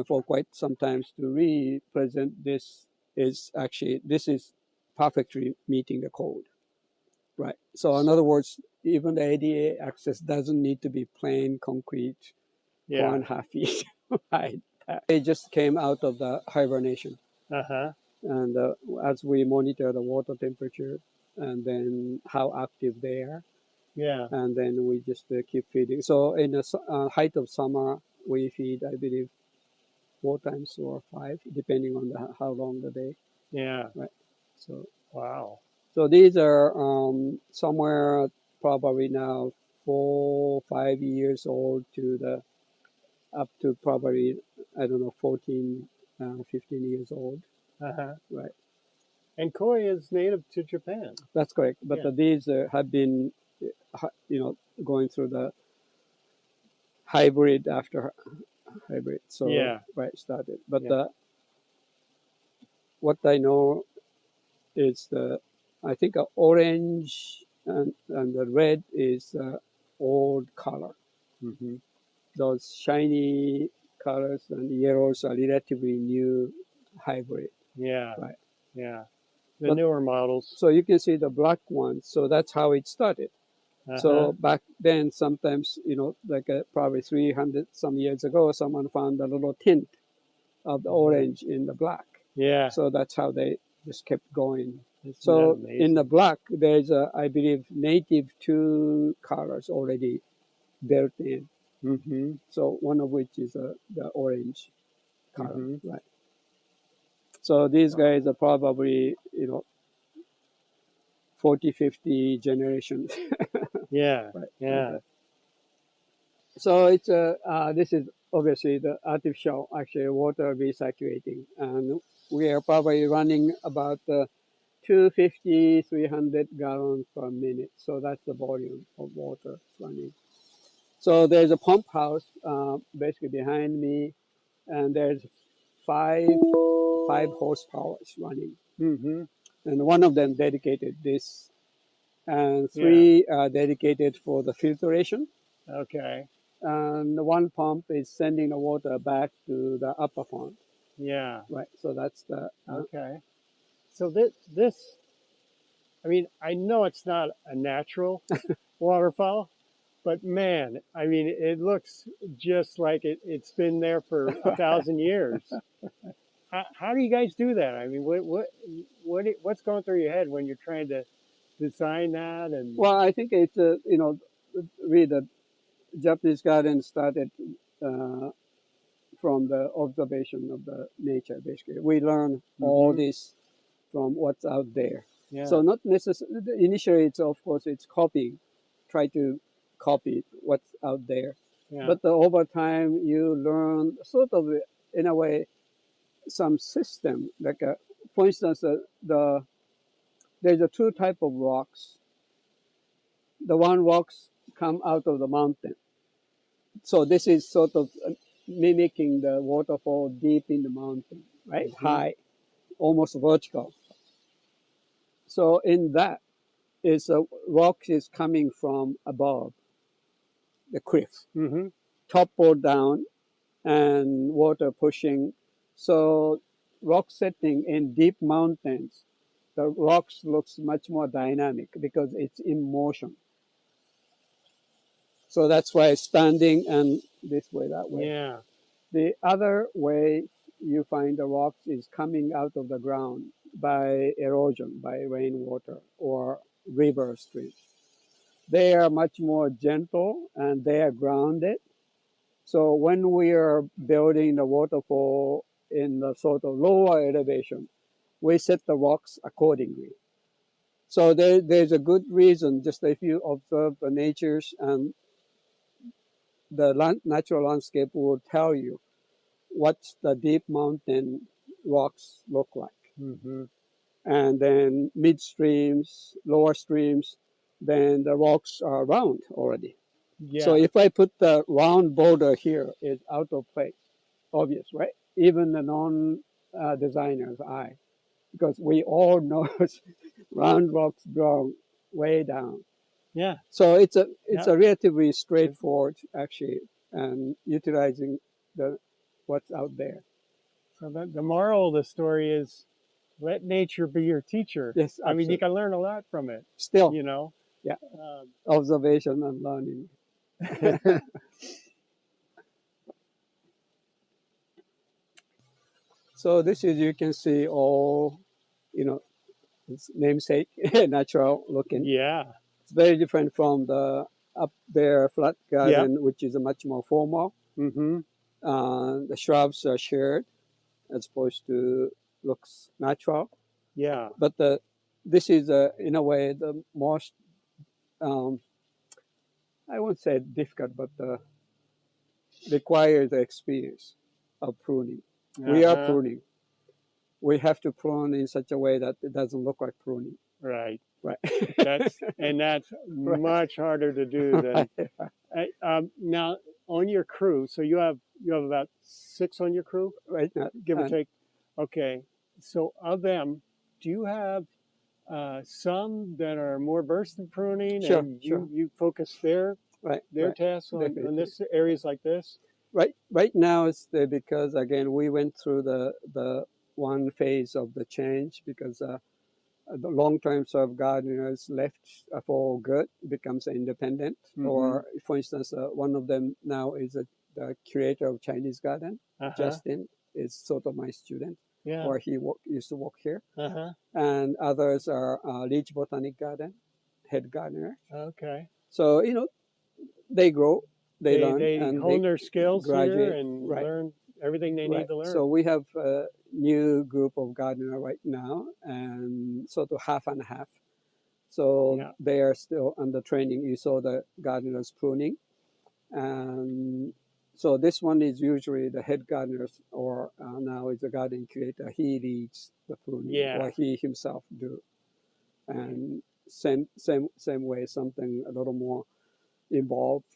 for quite some time to represent this this is perfectly meeting the code, right? So in other words, even the ADA access doesn't need to be plain concrete, 4.5 feet high. They just came out of the hibernation. And as we monitor the water temperature and then how active they are, and then we just keep feeding. So in the height of summer, we feed, I believe, 4 times or 5, depending on how long the day. Yeah. Right. So wow. So these are somewhere probably now 4, 5 years old to the up to probably, I don't know, 14, 15 years old. Right. And koi is native to Japan. That's correct. But these have been, going through the hybrid after hybrid. So right, started. But what I know is I think orange and the red is old color. Those shiny colors and yellows are relatively new hybrid. Yeah. Right. Yeah. The newer models. So you can see the black ones. So that's how it started. So back then, sometimes, like probably 300 some years ago, someone found a little tint of the orange in the black. Yeah. So that's how they just kept going. Isn't so that in the black, there's, I believe, native 2 colors already built in. So one of which is the orange color. Right. So these guys are probably, 40, 50 generations. Yeah. Right. Yeah. Okay. So it's this is obviously the artificial actually water recirculating, and we are probably running about 250, 300 gallons per minute. So that's the volume of water running. So there's a pump house basically behind me, and there's five horsepower running, and one of them dedicated this, and 3 are dedicated for the filtration. Okay. And one pump is sending the water back to the upper pond. Yeah. Right. So that's the. Okay. So this, I mean, I know it's not a natural waterfall, but man, I mean, it looks just like it's been there for 1,000 years. How do you guys do that? I mean, what's going through your head when you're trying to design that? And well, I think it's really the Japanese garden started from the observation of the nature. Basically, we learn all this from what's out there. Yeah. So not necessarily initially, it's of course it's copying, try to copy what's out there. Yeah. But over time, you learn sort of in a way some system. Like for instance, there's a 2 type of rocks. The one rocks come out of the mountain. So this is sort of mimicking the waterfall deep in the mountain, right? High, almost vertical. So in that is a rock is coming from above the cliff, top or down, and water pushing. So rock setting in deep mountains, the rocks looks much more dynamic because it's in motion. So that's why it's standing and this way, that way. Yeah. The other way you find the rocks is coming out of the ground by erosion, by rainwater or river streams. They are much more gentle and they are grounded. So when we are building the waterfall in the sort of lower elevation, we set the rocks accordingly. So there's a good reason, just if you observe the natures and the natural landscape will tell you what's the deep mountain rocks look like. Mm-hmm. And then midstreams, lower streams, then the rocks are round already. Yeah. So if I put the round border here, it's out of place, obvious, right? Even the non-designer's eye, because we all know round rocks draw way down. Yeah. So it's a Yeah. relatively straightforward actually, and utilizing the what's out there. So the moral of the story is, let nature be your teacher. Yes, I mean, you absolutely. can learn a lot from it. Still, You know. yeah, observation and learning. So this is, you can see all, you know, its namesake, natural looking. Yeah. It's very different from the up there flat garden, Yep. which is a much more formal. Mm-hmm. The shrubs are shared as opposed to looks natural. Yeah. But this is, in a way, the most, I won't say difficult, but requires the experience of pruning. We are Uh-huh. pruning. We have to prune in such a way that it doesn't look like pruning. Right. Right. That's Right. much harder to do than. Now on your crew. So you have about 6 on your crew, Right now, give or take. Okay. So of them, do you have some that are more versed in pruning, Sure, and sure. you focus their right, tasks on definitely. this areas like this? Right now it's because again we went through the one phase of the change, because the long-term serve gardeners left for good, becomes independent. Mm-hmm. Or for instance, one of them now is the curator of Chinese garden. Uh-huh. Justin is sort of my student, Yeah. or he used to work here. Uh-huh. And others are Leach Botanic Garden head gardener. Okay. So they grow, they learn, They and hone they their skills here graduate. and Right. learn everything they Right. need to learn. So we have a new group of gardener right now, and sort of half and half. So Yeah. they are still under training. You saw the gardeners pruning, and so this one is usually the head gardener, or now is the garden curator. He leads the pruning, Yeah. or he himself do. And same way, something a little more involved.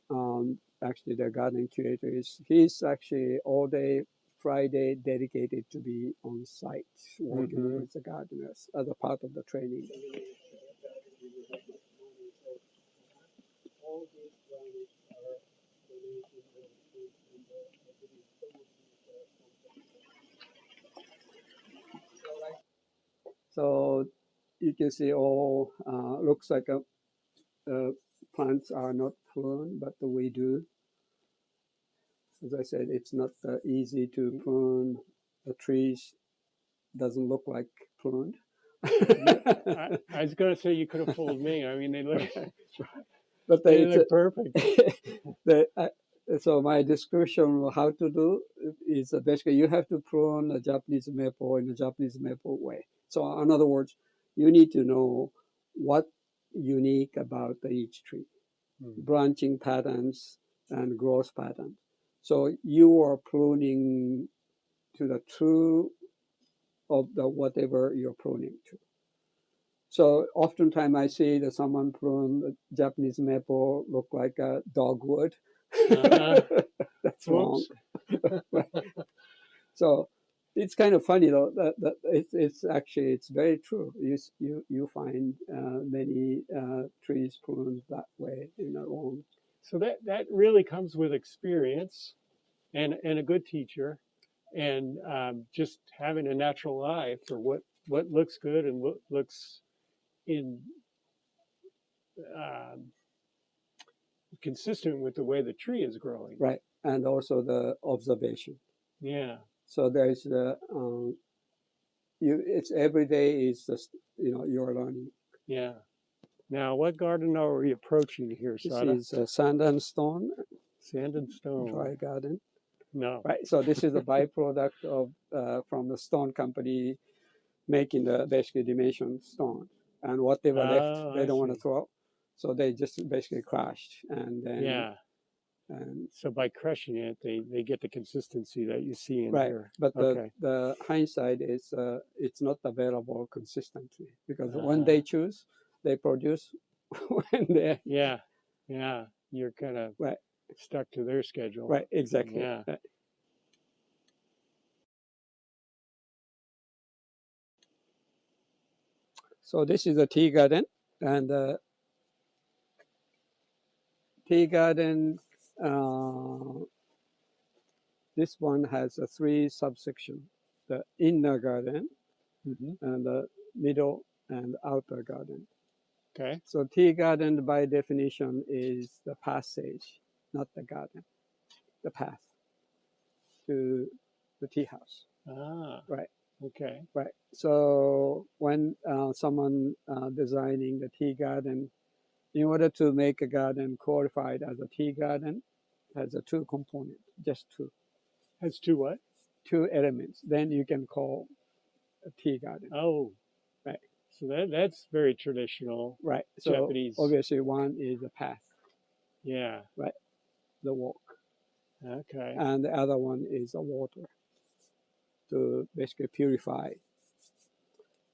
Actually, the garden curator he's actually all day Friday dedicated to be on site working Mm-hmm. with the gardeners as a part of the training. So you can see all looks like plants are not pruned, but we do. As I said, it's not easy to prune the trees. Doesn't look like pruned. I was going to say you could have fooled me. I mean, they look, but they look perfect. So my description of how to do is basically you have to prune a Japanese maple in a Japanese maple way. So in other words, you need to know what unique about each tree, branching patterns and growth patterns. So you are pruning to the true of the whatever you're pruning to. So oftentimes I see that someone prune a Japanese maple look like a dogwood. Uh-huh. That's wrong. So it's kind of funny though that it's actually it's very true. You find many trees pruned that way in a wrong. So that really comes with experience and a good teacher, and just having a natural eye for what looks good and what looks in consistent with the way the tree is growing. Right, and also the observation. Yeah. So there's the it's every day is just you're learning. Yeah. Now, what garden are we approaching here, Sada? This is sand and stone. Sand and stone. Dry garden. No. Right. So this is a byproduct of from the stone company making the basically dimension stone, and what they were left they don't want to throw, so they just basically crashed, and then And So by crushing it, they get the consistency that you see in right, here. but Okay. the hindsight is it's not available consistently because when Uh-huh. they choose, they produce. When they Yeah. Yeah. You're kind of right, stuck to their schedule. right, exactly. Yeah. Right. So this is a tea garden, and tea garden. This one has a three subsection: the inner garden, Hmm. and the middle and outer garden. Okay. So tea garden by definition is the passage, not the garden, the path to the tea house. Ah. Right, Okay. right. So when someone designing the tea garden, in order to make a garden qualified as a tea garden, has a two component, just Has two what? two elements. Then you can call a tea garden. Oh. Right. So that's very traditional Right. So Japanese. obviously one is the path, Yeah. right, the walk, Okay. and the other one is the water to basically purify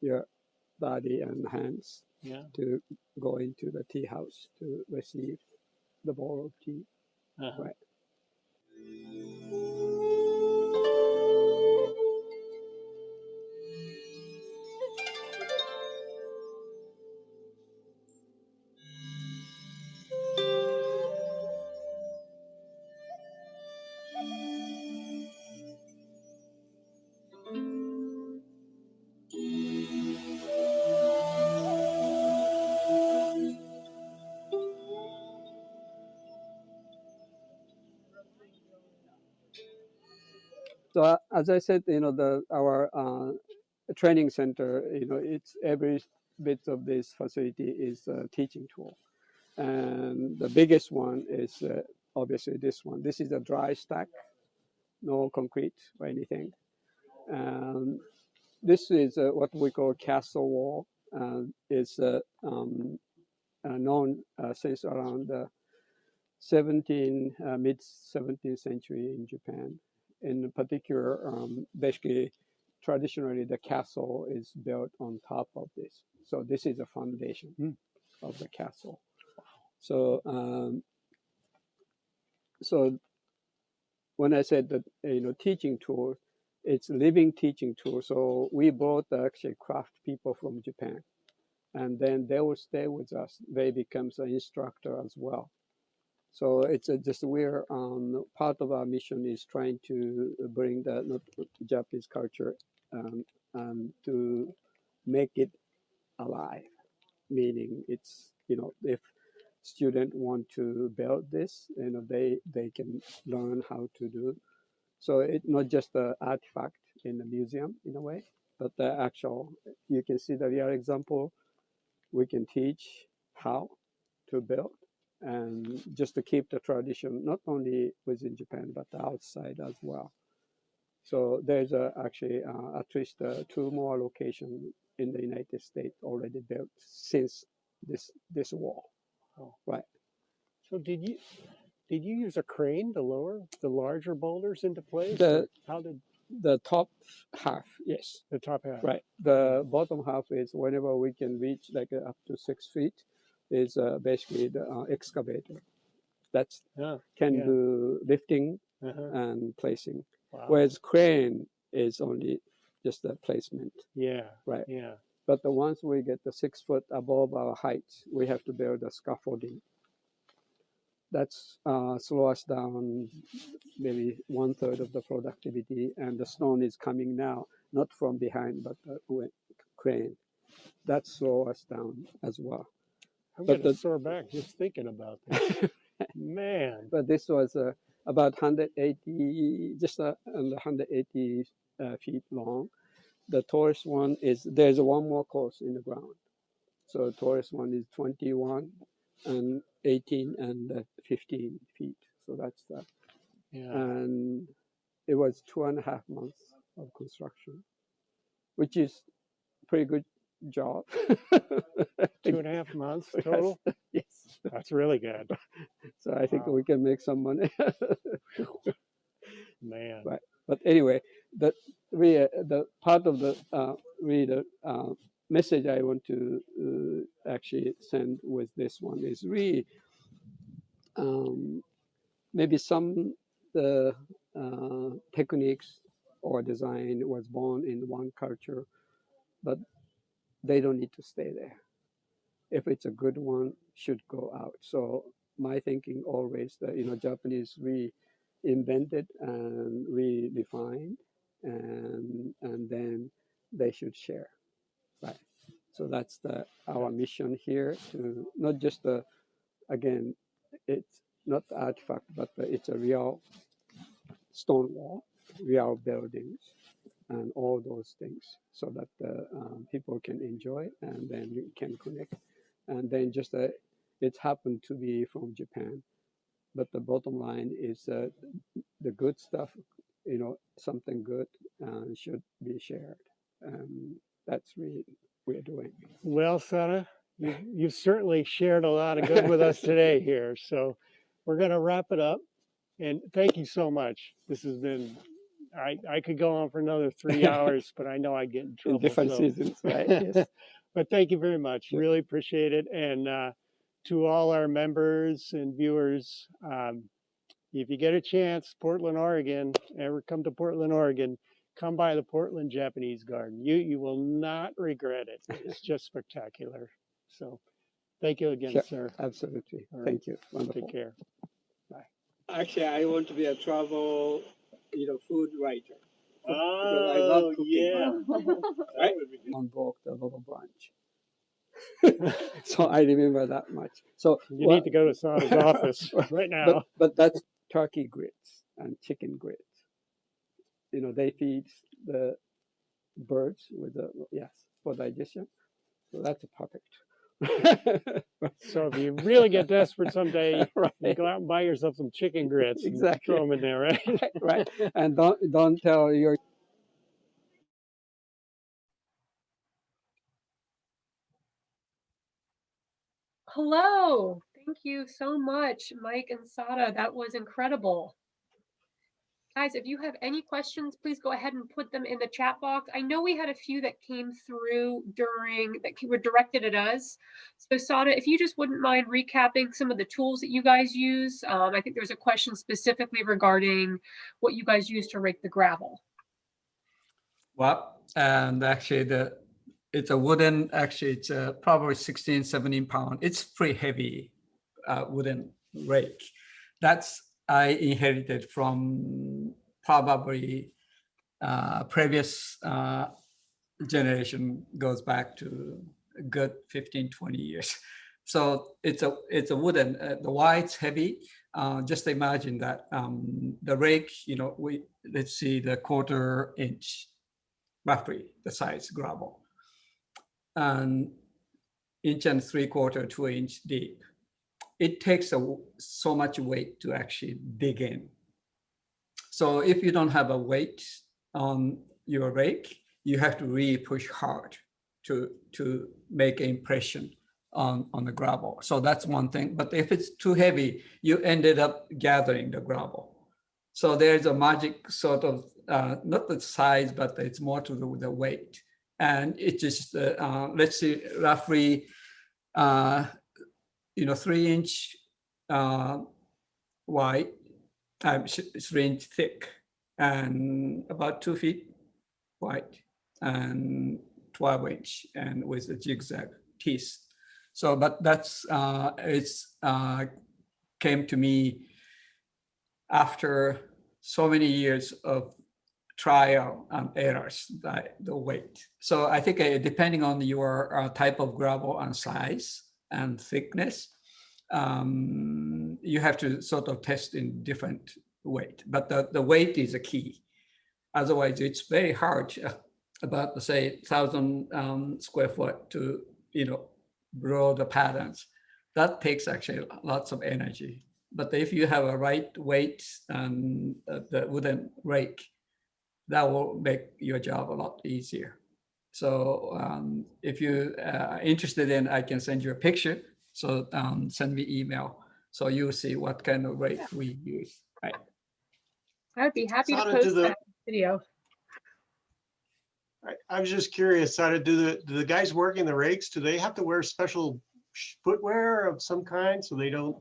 your body and hands Yeah. to go into the tea house to receive the bowl of tea. Uh-huh. Right. So as I said, our training center, it's every bit of this facility is a teaching tool, and the biggest one is obviously this one. This is a dry stack, no concrete or anything. And this is what we call castle wall. It's known since around the mid 17th century in Japan. In particular, basically, traditionally the castle is built on top of this. So this is the foundation of the castle. So so when I said that teaching tool, it's living teaching tool. So we brought actually craft people from Japan, and then they will stay with us. They becomes an instructor as well. So it's just we're part of our mission is trying to bring the Japanese culture to make it alive. Meaning, it's if students want to build this, they can learn how to do. So it's not just an artifact in the museum in a way, but the actual. You can see the real example. We can teach how to build and just to keep the tradition not only within Japan but outside as well. So there's actually at least two more locations in the United States already built since this wall. Oh. Right. So did you use a crane to lower the larger boulders into place? The How did the top half, yes. the top half? Right. The bottom half is whenever we can reach like up to 6 feet is basically the excavator. That's can yeah. do lifting Uh-huh. and placing. Wow. Whereas crane is only just a placement. Yeah. Right. Yeah. But once we get the 6 foot above our height, we have to build a scaffolding. That's slow us down maybe 1/3 of the productivity, and the stone is coming now, not from behind, but with crane. That slow us down as well. I'm But getting a sore back just thinking about this. Man. But this was about 180, just under 180 feet long. The tallest one is, there's one more course in the ground. So the tallest one is 21 and 18 and 15 feet. So that's that. Yeah. And it was 2.5 months of construction, which is pretty good job. 2.5 months total? Yes. That's really good. So I think Wow. we can make some money. Man. Right. But anyway, the part of the message I want to actually send with this one is really maybe some the techniques or design was born in one culture, but they don't need to stay there. If it's a good one, should go out. So my thinking always that Japanese reinvented and redefined, and then they should share, right? So that's our mission here to not just again, it's not the artifact, but it's a real stone wall, real buildings, and all those things, so that people can enjoy and then you can connect. And then just it happened to be from Japan, but the bottom line is the good stuff, something good should be shared, and that's really we're doing. Well, Sana, you've certainly shared a lot of good with us today here. So we're going to wrap it up. And thank you so much. This has been, I could go on for another 3 hours, but I know I'd get in In trouble. different So, seasons, right? Yes. but thank you very much. Sure. Really appreciate it. And to all our members and viewers, if you get a chance, Portland, Oregon, ever come to Portland, Oregon, come by the Portland Japanese Garden. You will not regret it. It's just spectacular. So thank you again, Sure. sir. Absolutely. All right. Thank you. Wonderful. Take care. Bye. Actually, I want to be a travel, food writer. Because I Oh, love cooking. yeah. Right? On broke the little branch. So I remember that much. So You need to go to Sana's office right now. But that's turkey grits and chicken grits. They feed the birds with for digestion. So that's perfect. So if you really get desperate someday, Right. you go out and buy yourself some chicken grits and Exactly. throw them in there, right? Right. And don't tell your Hello. Thank you so much, Mike and Sada. That was incredible. Guys, if you have any questions, please go ahead and put them in the chat box. I know we had a few that came through that were directed at us. So Sada, if you just wouldn't mind recapping some of the tools that you guys use. I think there's a question specifically regarding what you guys use to rake the gravel. Well, and actually it's a wooden, it's probably 16, 17 pound. It's pretty heavy wooden rake. That's I inherited from probably previous generation, goes back to a good 15, 20 years. So it's a wooden, the why it's heavy. Just imagine that the rake, let's see the 1/4 inch, roughly the size gravel, and 1 3/4, 2 inch deep. It takes so much weight to actually dig in. So if you don't have a weight on your rake, you have to really push hard to make an impression on the gravel. So that's one thing. But if it's too heavy, you ended up gathering the gravel. So there's a magic sort of, not the size, but it's more to do with the weight. And it just, let's see, roughly, 3 inch wide, 3 inch thick, and about 2 feet wide, and 12 inch, and with a zigzag teeth. So, but that's, came to me after so many years of trial and errors, the weight. So I think depending on your type of gravel and size and thickness, you have to sort of test in different weight, but the weight is a key. Otherwise, it's very hard, about say 1,000 square foot to draw the patterns. That takes actually lots of energy. But if you have a right weight and the wooden rake, that will make your job a lot easier. So if you are interested in, I can send you a picture So send me email. So you'll see what kind of rake we use, right? I'd be happy to Sada, post that video. I was just curious, Sada, do the guys working the rakes, do they have to wear special footwear of some kind so they don't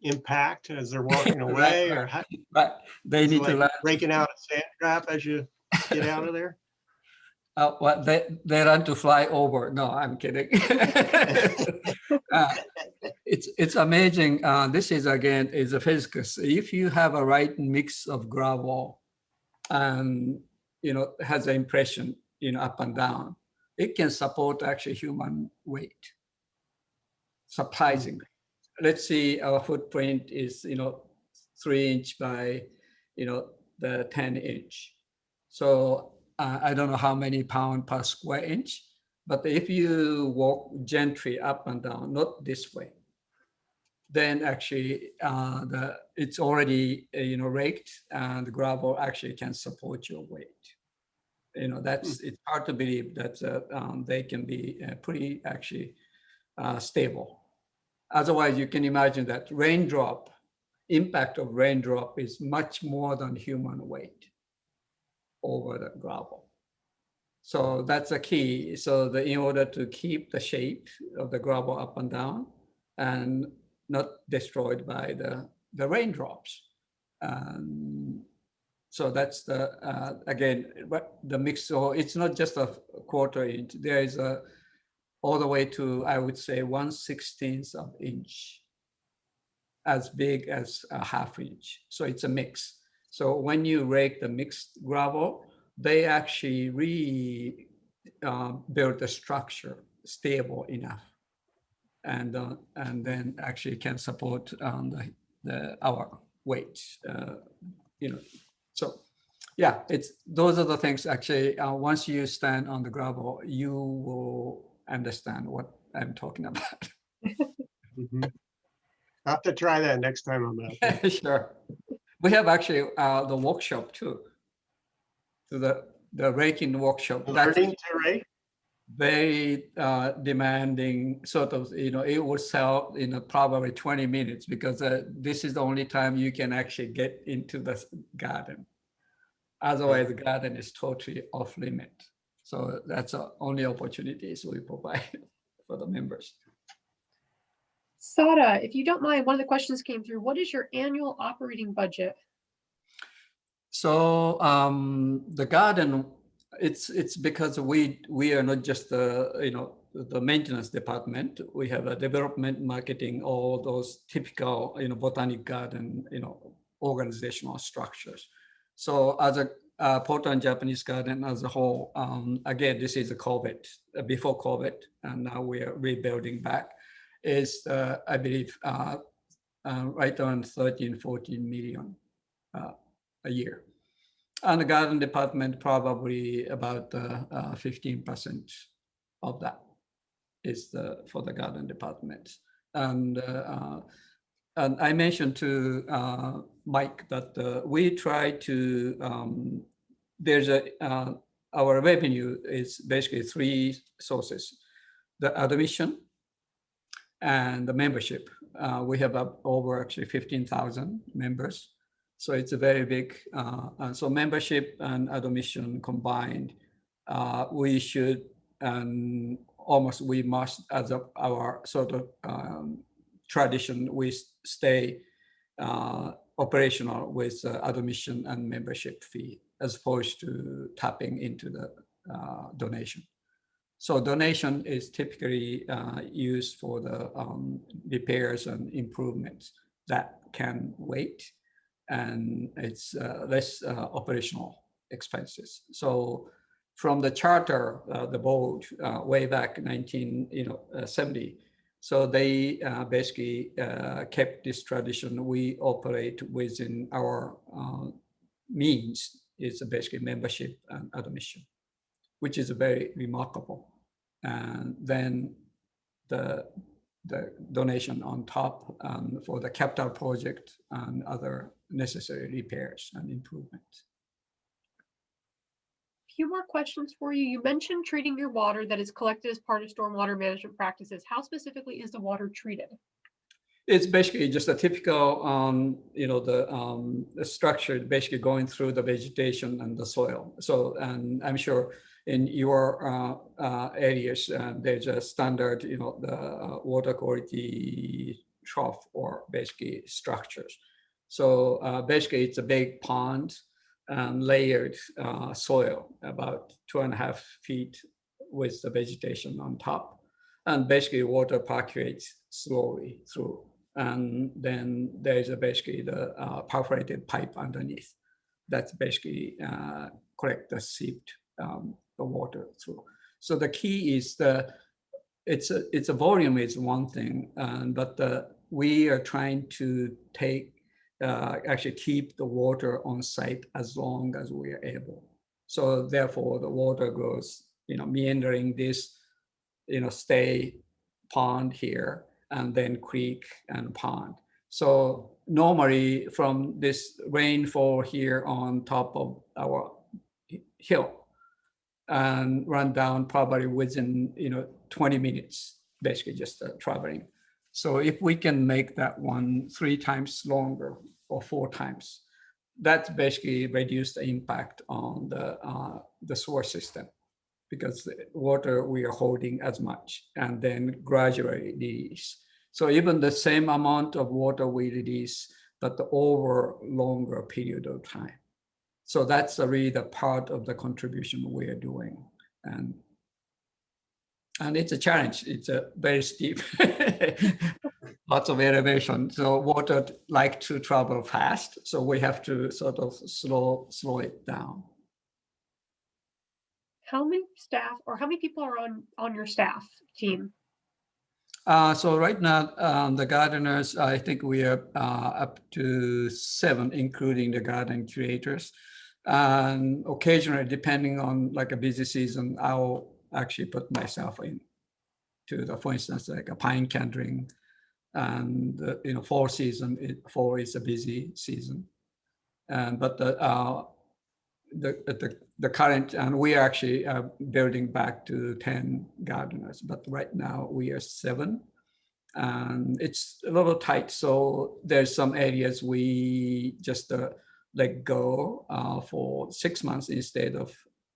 impact as they're walking away? Right, Or how, right. They is it need to like learn. breaking out a sand trap as you get out of there? Well, they run to fly over. No, I'm kidding. It's amazing. This is again is a physics. If you have a right mix of gravel, and has an impression up and down, it can support actually human weight. Surprisingly, let's see, our footprint is 3" by the 10". So I don't know how many pounds per square inch, but if you walk gently up and down, not this way, then actually it's already raked, and the gravel actually can support your weight. It's hard to believe that they can be pretty actually stable. Otherwise, you can imagine that impact of raindrop is much more than human weight over the gravel. So that's a key. So in order to keep the shape of the gravel up and down and not destroyed by the raindrops. So that's again, the mix. So it's not just a 1/4 inch. There is all the way to, I would say, 1/16 of inch, as big as a 1/2 inch. So it's a mix. So when you rake the mixed gravel, they actually build the structure stable enough, and then actually can support our weight. So yeah, those are the things actually. Once you stand on the gravel, you will understand what I'm talking about. I'll have to try that next time I'm out there. Sure. We have actually the workshop too. So the raking workshop. Learning to rake? Very demanding, sort of, it will sell in probably 20 minutes, because this is the only time you can actually get into the garden. Otherwise, the garden is totally off limit. So that's the only opportunities we provide for the members. Sada, if you don't mind, one of the questions came through. What is your annual operating budget? So the garden, it's because we are not just the maintenance department. We have a development, marketing, all those typical botanic garden organizational structures. So as a Portland Japanese garden as a whole, again, this is a COVID, before COVID, and now we are rebuilding back, is I believe right around 13-14 million a year. And the garden department, probably about 15% of that is for the garden department. And I mentioned to Mike that we try to, our revenue is basically 3 sources: the admission and the membership. We have over actually 15,000 members. So it's a very big, so membership and admission combined, we should, and almost we must, as our sort of tradition, we stay operational with admission and membership fee, as opposed to tapping into the donation. So donation is typically used for the repairs and improvements that can wait, and it's less operational expenses. So from the charter, the board way back 1970, so they basically kept this tradition. We operate within our means, is basically membership and admission, which is very remarkable. And then the donation on top for the capital project and other necessary repairs and improvements. few more questions for you. You mentioned treating your water that is collected as part of stormwater management practices. How specifically is the water treated? It's basically just a typical, the structure basically going through the vegetation and the soil. So, and I'm sure in your areas, there's a standard, the water quality trough or basically structures. So basically it's a big pond and layered soil, about 2.5 feet with the vegetation on top. And basically water percolates slowly through. And then there's basically the perforated pipe underneath. That's basically collect the seeped the water through. So the key is it's a volume is one thing, but we are trying to actually keep the water on site as long as we are able. So therefore the water goes, meandering this, stay pond here, and then creek and pond. So normally from this rainfall here on top of our hill and run down probably within 20 minutes, basically just traveling. So if we can make that one 3 times longer or 4 times, that's basically reduce the impact on the sewer system, because the water we are holding as much and then gradually release. So even the same amount of water we release, but over longer period of time. So that's really the part of the contribution we are doing. And it's a challenge. It's a very steep, lots of elevation. So water like to travel fast. So we have to sort of slow it down. How many staff or how many people are on your staff team? So right now, the gardeners, I think we are up to 7, including the garden curators. And occasionally, depending on like a busy season, I'll actually put myself in to for instance, like a pine candling. And fall season, fall is a busy season. But the current, and we are actually building back to 10 gardeners, but right now we are 7, and it's a little tight. So there's some areas we just let go for 6 months instead of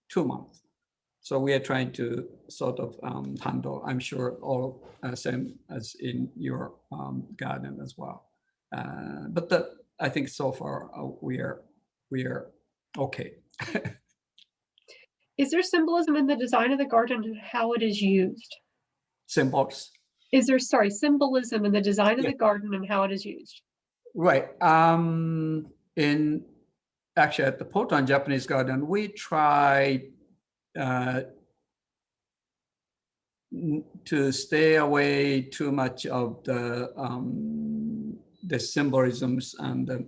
2 months. So we are trying to sort of handle, I'm sure, all same as in your garden as well. But I think so far we are okay. Is there symbolism in the design of the garden and how it is used? Symbols. Is there, symbolism in the design of the garden and how it is used? Right. In actually at the Portland Japanese garden, we tried to stay away too much of the symbolisms and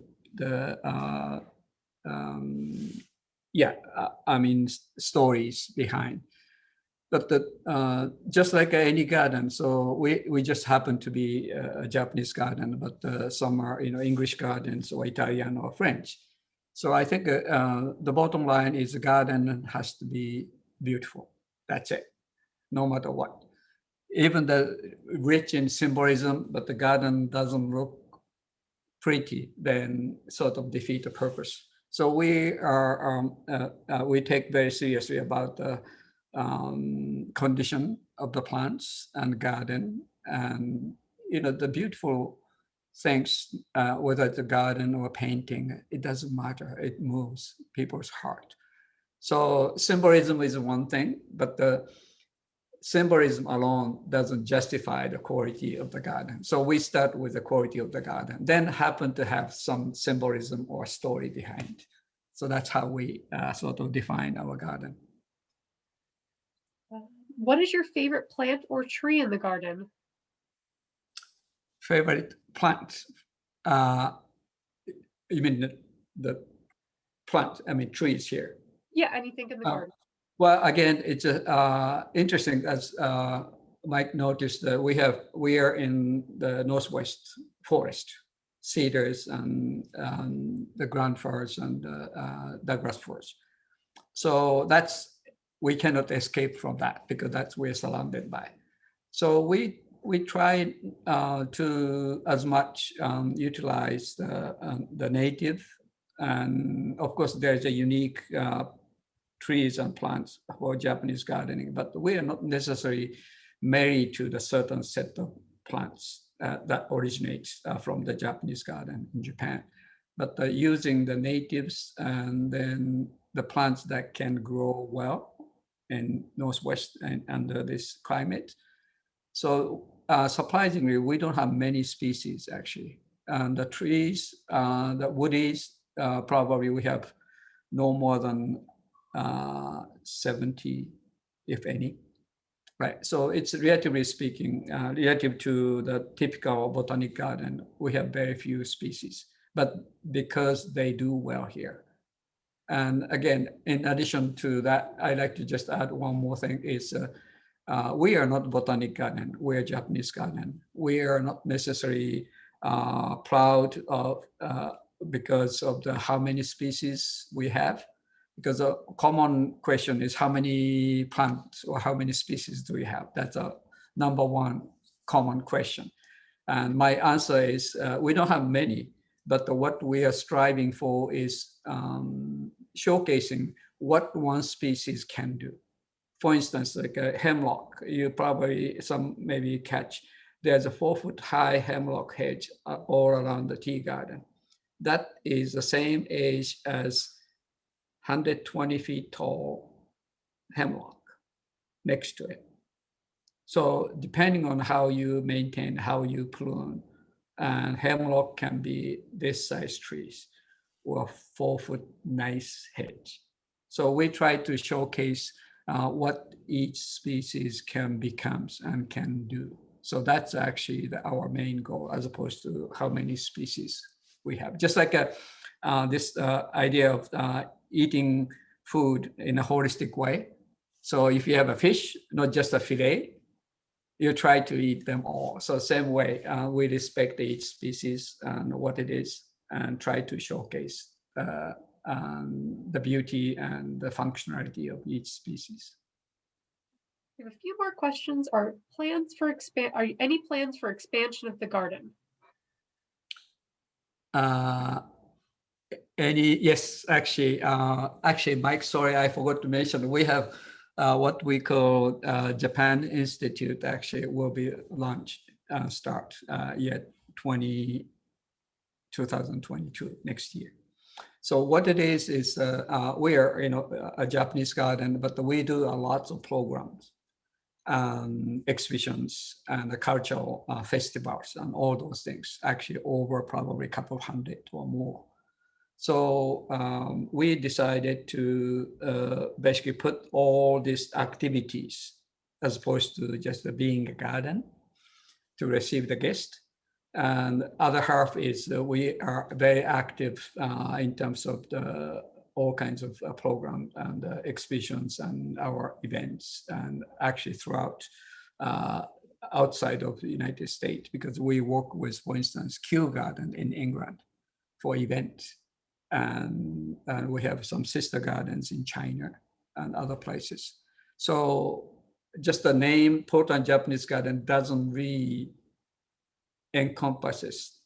stories behind. But just like any garden, so we just happen to be a Japanese garden, but some are English gardens or Italian or French. So I think the bottom line is the garden has to be beautiful. That's it, no matter what. Even the rich in symbolism, but the garden doesn't look pretty, then sort of defeat the purpose. So we take very seriously about the condition of the plants and garden, and the beautiful things, whether it's a garden or painting, it doesn't matter. It moves people's heart. So symbolism is one thing, but the symbolism alone doesn't justify the quality of the garden. So we start with the quality of the garden, then happen to have some symbolism or story behind. So that's how we sort of define our garden. What is your favorite plant or tree in the garden? Favorite plant? You mean the plant? I mean trees here. Yeah, anything in the garden. Well, again, it's interesting, as Mike noticed, that we are in the Northwest forest, cedars and the ground forest and Douglas forest. So we cannot escape from that because that's we're surrounded by. So we try to as much utilize the native, and of course there's a unique trees and plants for Japanese gardening, but we are not necessarily married to the certain set of plants that originates from the Japanese garden in Japan. But using the natives and then the plants that can grow well in Northwest and under this climate. So surprisingly, we don't have many species actually. And the trees, the woodies, probably we have no more than 70, if any. Right, so it's relatively speaking, relative to the typical botanic garden, we have very few species, but because they do well here. And again, in addition to that, I'd like to just add one more thing is we are not botanic garden, we're Japanese garden. We are not necessarily proud of because of how many species we have. Because a common question is how many plants or how many species do we have? That's a number one common question. And my answer is we don't have many, but what we are striving for is showcasing what one species can do. For instance, like a hemlock, you probably maybe catch, there's a 4-foot high hemlock hedge all around the tea garden. That is the same age as 120 feet tall hemlock next to it. So depending on how you maintain, how you prune, and hemlock can be this size trees or 4-foot nice hedge. So we try to showcase what each species can become and can do. So that's actually our main goal as opposed to how many species we have. Just like this idea of eating food in a holistic way. So if you have a fish, not just a fillet, you try to eat them all. So same way, we respect each species and what it is and try to showcase the beauty and the functionality of each species. We have a few more questions. Are any plans for expansion of the garden? Yes, actually, Mike, sorry, I forgot to mention, we have what we call Japan Institute actually will be launched, start 2022, next year. So what it is we are a Japanese garden, but we do lots of programs, exhibitions and the cultural festivals and all those things, actually over probably a couple of hundred or more. So we decided to basically put all these activities as opposed to just being a garden to receive the guest. And other half is we are very active in terms of all kinds of programs and exhibitions and our events, and actually throughout outside of the United States, because we work with, for instance, Kew Garden in England for events. And we have some sister gardens in China and other places. So just the name Portland Japanese Garden doesn't really encompasses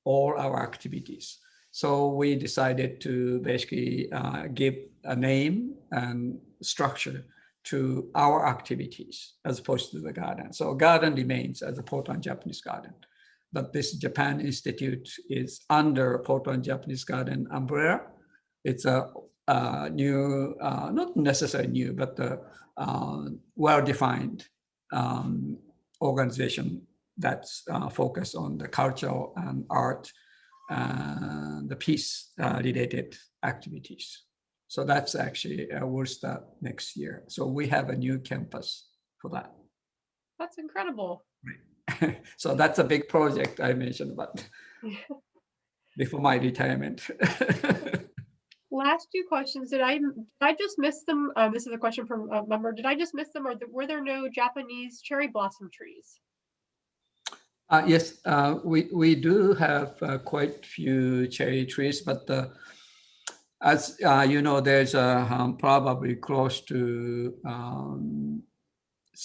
all our activities. So we decided to basically give a name and structure to our activities as opposed to the garden. So garden remains as a Portland Japanese Garden. But this Japan Institute is under Portland Japanese Garden umbrella. It's a new, not necessarily new, but well-defined organization that's focused on the cultural and art and the peace-related activities. So that's actually will start next year. So we have a new campus for that. That's incredible. So that's a big project I mentioned about before my retirement. Last two questions. Did I just miss them? This is a question from a member. Did I just miss them, or were there no Japanese cherry blossom trees? Yes, we do have quite a few cherry trees, but As you know, there's probably close to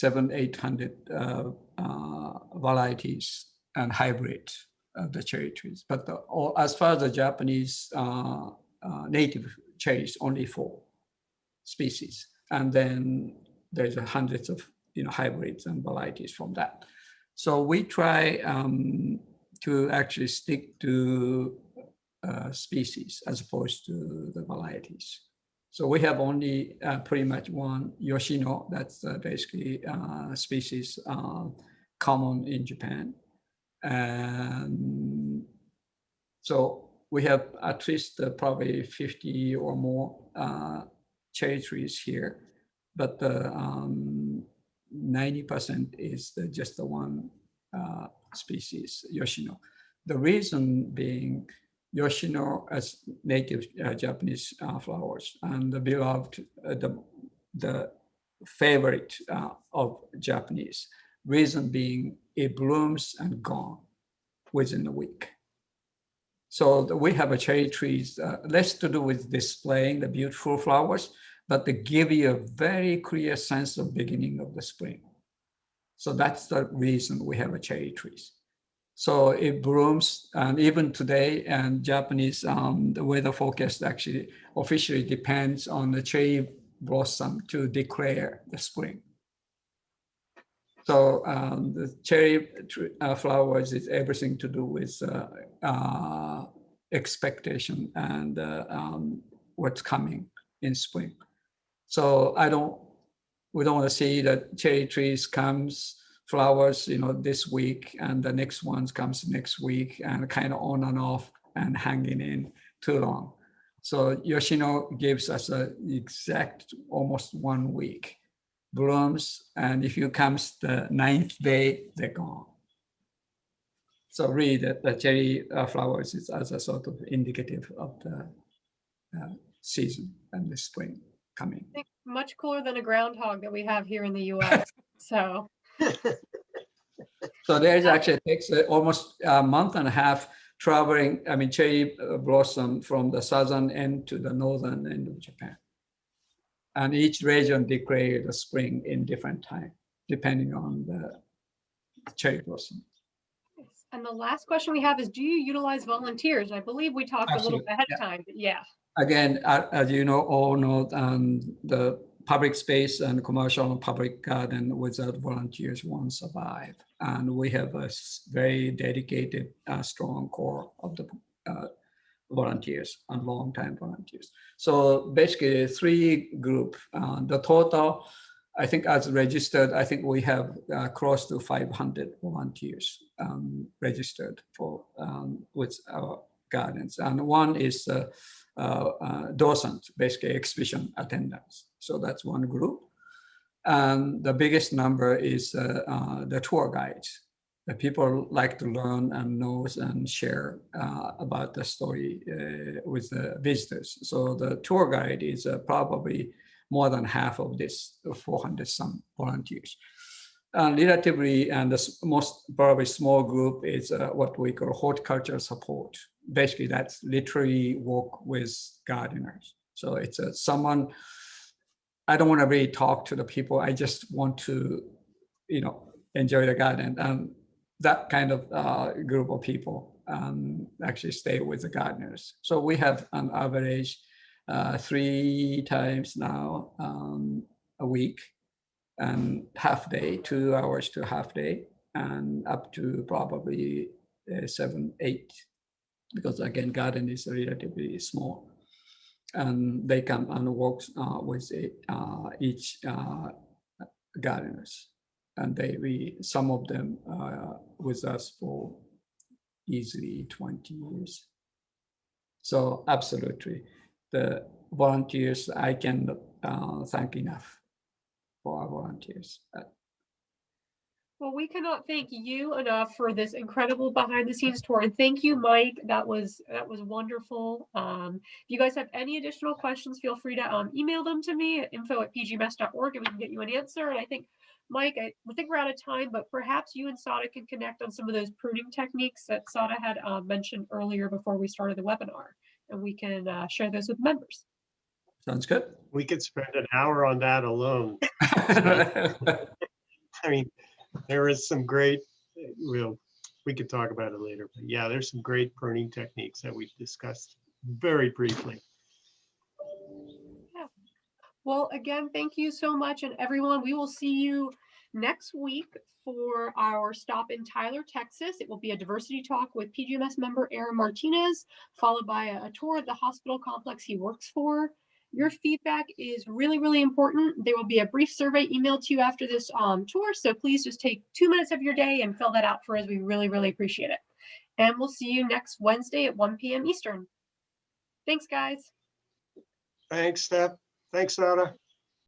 800 varieties and hybrids of the cherry trees. But as far as the Japanese native cherries, only 4 species. And then there's hundreds of hybrids and varieties from that. So we try to actually stick to species as opposed to the varieties. So we have only pretty much one Yoshino, that's basically species common in Japan. And so we have at least probably 50 or more cherry trees here, but 90% is just the one species, Yoshino. The reason being Yoshino as native Japanese flowers and the beloved, the favorite of Japanese. Reason being it blooms and gone within a week. So we have a cherry trees, less to do with displaying the beautiful flowers, but to give you a very clear sense of beginning of the spring. So that's the reason we have a cherry trees. So it blooms, and even today, and Japanese, the weather forecast actually officially depends on the cherry blossom to declare the spring. So the cherry flowers is everything to do with expectation and what's coming in spring. So we don't want to see that cherry trees comes flowers, this week, and the next ones comes next week, and kind of on and off and hanging in too long. So Yoshino gives us an exact almost 1 week. Blooms, and if you comes the 9th day, they're gone. So really the cherry flowers is as a sort of indicative of the season and the spring coming. I think much cooler than a groundhog that we have here in the US. So there's actually, it takes almost a month and a half traveling, cherry blossom from the southern end to the northern end of Japan. And each region declares the spring in different time, depending on the cherry blossom. And the last question we have is, do you utilize volunteers? I believe we talked Absolutely. a little ahead of time, but yeah. Again, as you all know, the public space and commercial and public garden without volunteers won't survive. And we have a very dedicated, strong core of the volunteers and long-time volunteers. So basically 3 group, the total, I think as registered, I think we have close to 500 volunteers registered for with our gardens. And one is docent, basically exhibition attendants. So that's one group. And the biggest number is the tour guides. The people like to learn and know and share about the story with the visitors. So the tour guide is probably more than half of this 400 some volunteers. Relatively, and the most probably small group is what we call horticulture support. Basically, that's literally work with gardeners. So it's someone, I don't want to really talk to the people. I just want to, enjoy the garden. And that kind of group of people actually stay with the gardeners. So we have an average 3 times now a week, and half day, 2 hours to half day, and up to probably 7, 8, because again, garden is relatively small. And they come and work with each gardeners. And some of them with us for easily 20 years. So absolutely, the volunteers, I can thank enough for our volunteers. Well, we cannot thank you enough for this incredible behind the scenes tour. And thank you, Mike. That was wonderful. If you guys have any additional questions, feel free to email them to me at info@pgms.org and we can get you an answer. And I think, Mike, I think we're out of time, but perhaps you and Sada can connect on some of those pruning techniques that Sada had mentioned earlier before we started the webinar. and we can share those with members. Sounds good. We could spend an hour on that alone. I mean, there is some great, we could talk about it later, but yeah, there's some great pruning techniques that we've discussed very briefly. Yeah. Well, again, thank you so much. And everyone, we will see you next week for our stop in Tyler, Texas. It will be a diversity talk with PGMS member Aaron Martinez, followed by a tour of the hospital complex he works for. Your feedback is really, really important. There will be a brief survey emailed to you after this tour. So please just take 2 minutes of your day and fill that out for us. We really, really appreciate it. And we'll see you next Wednesday at 1 p.m. Eastern. Thanks, guys. Thanks, Steph. Thanks, Sada.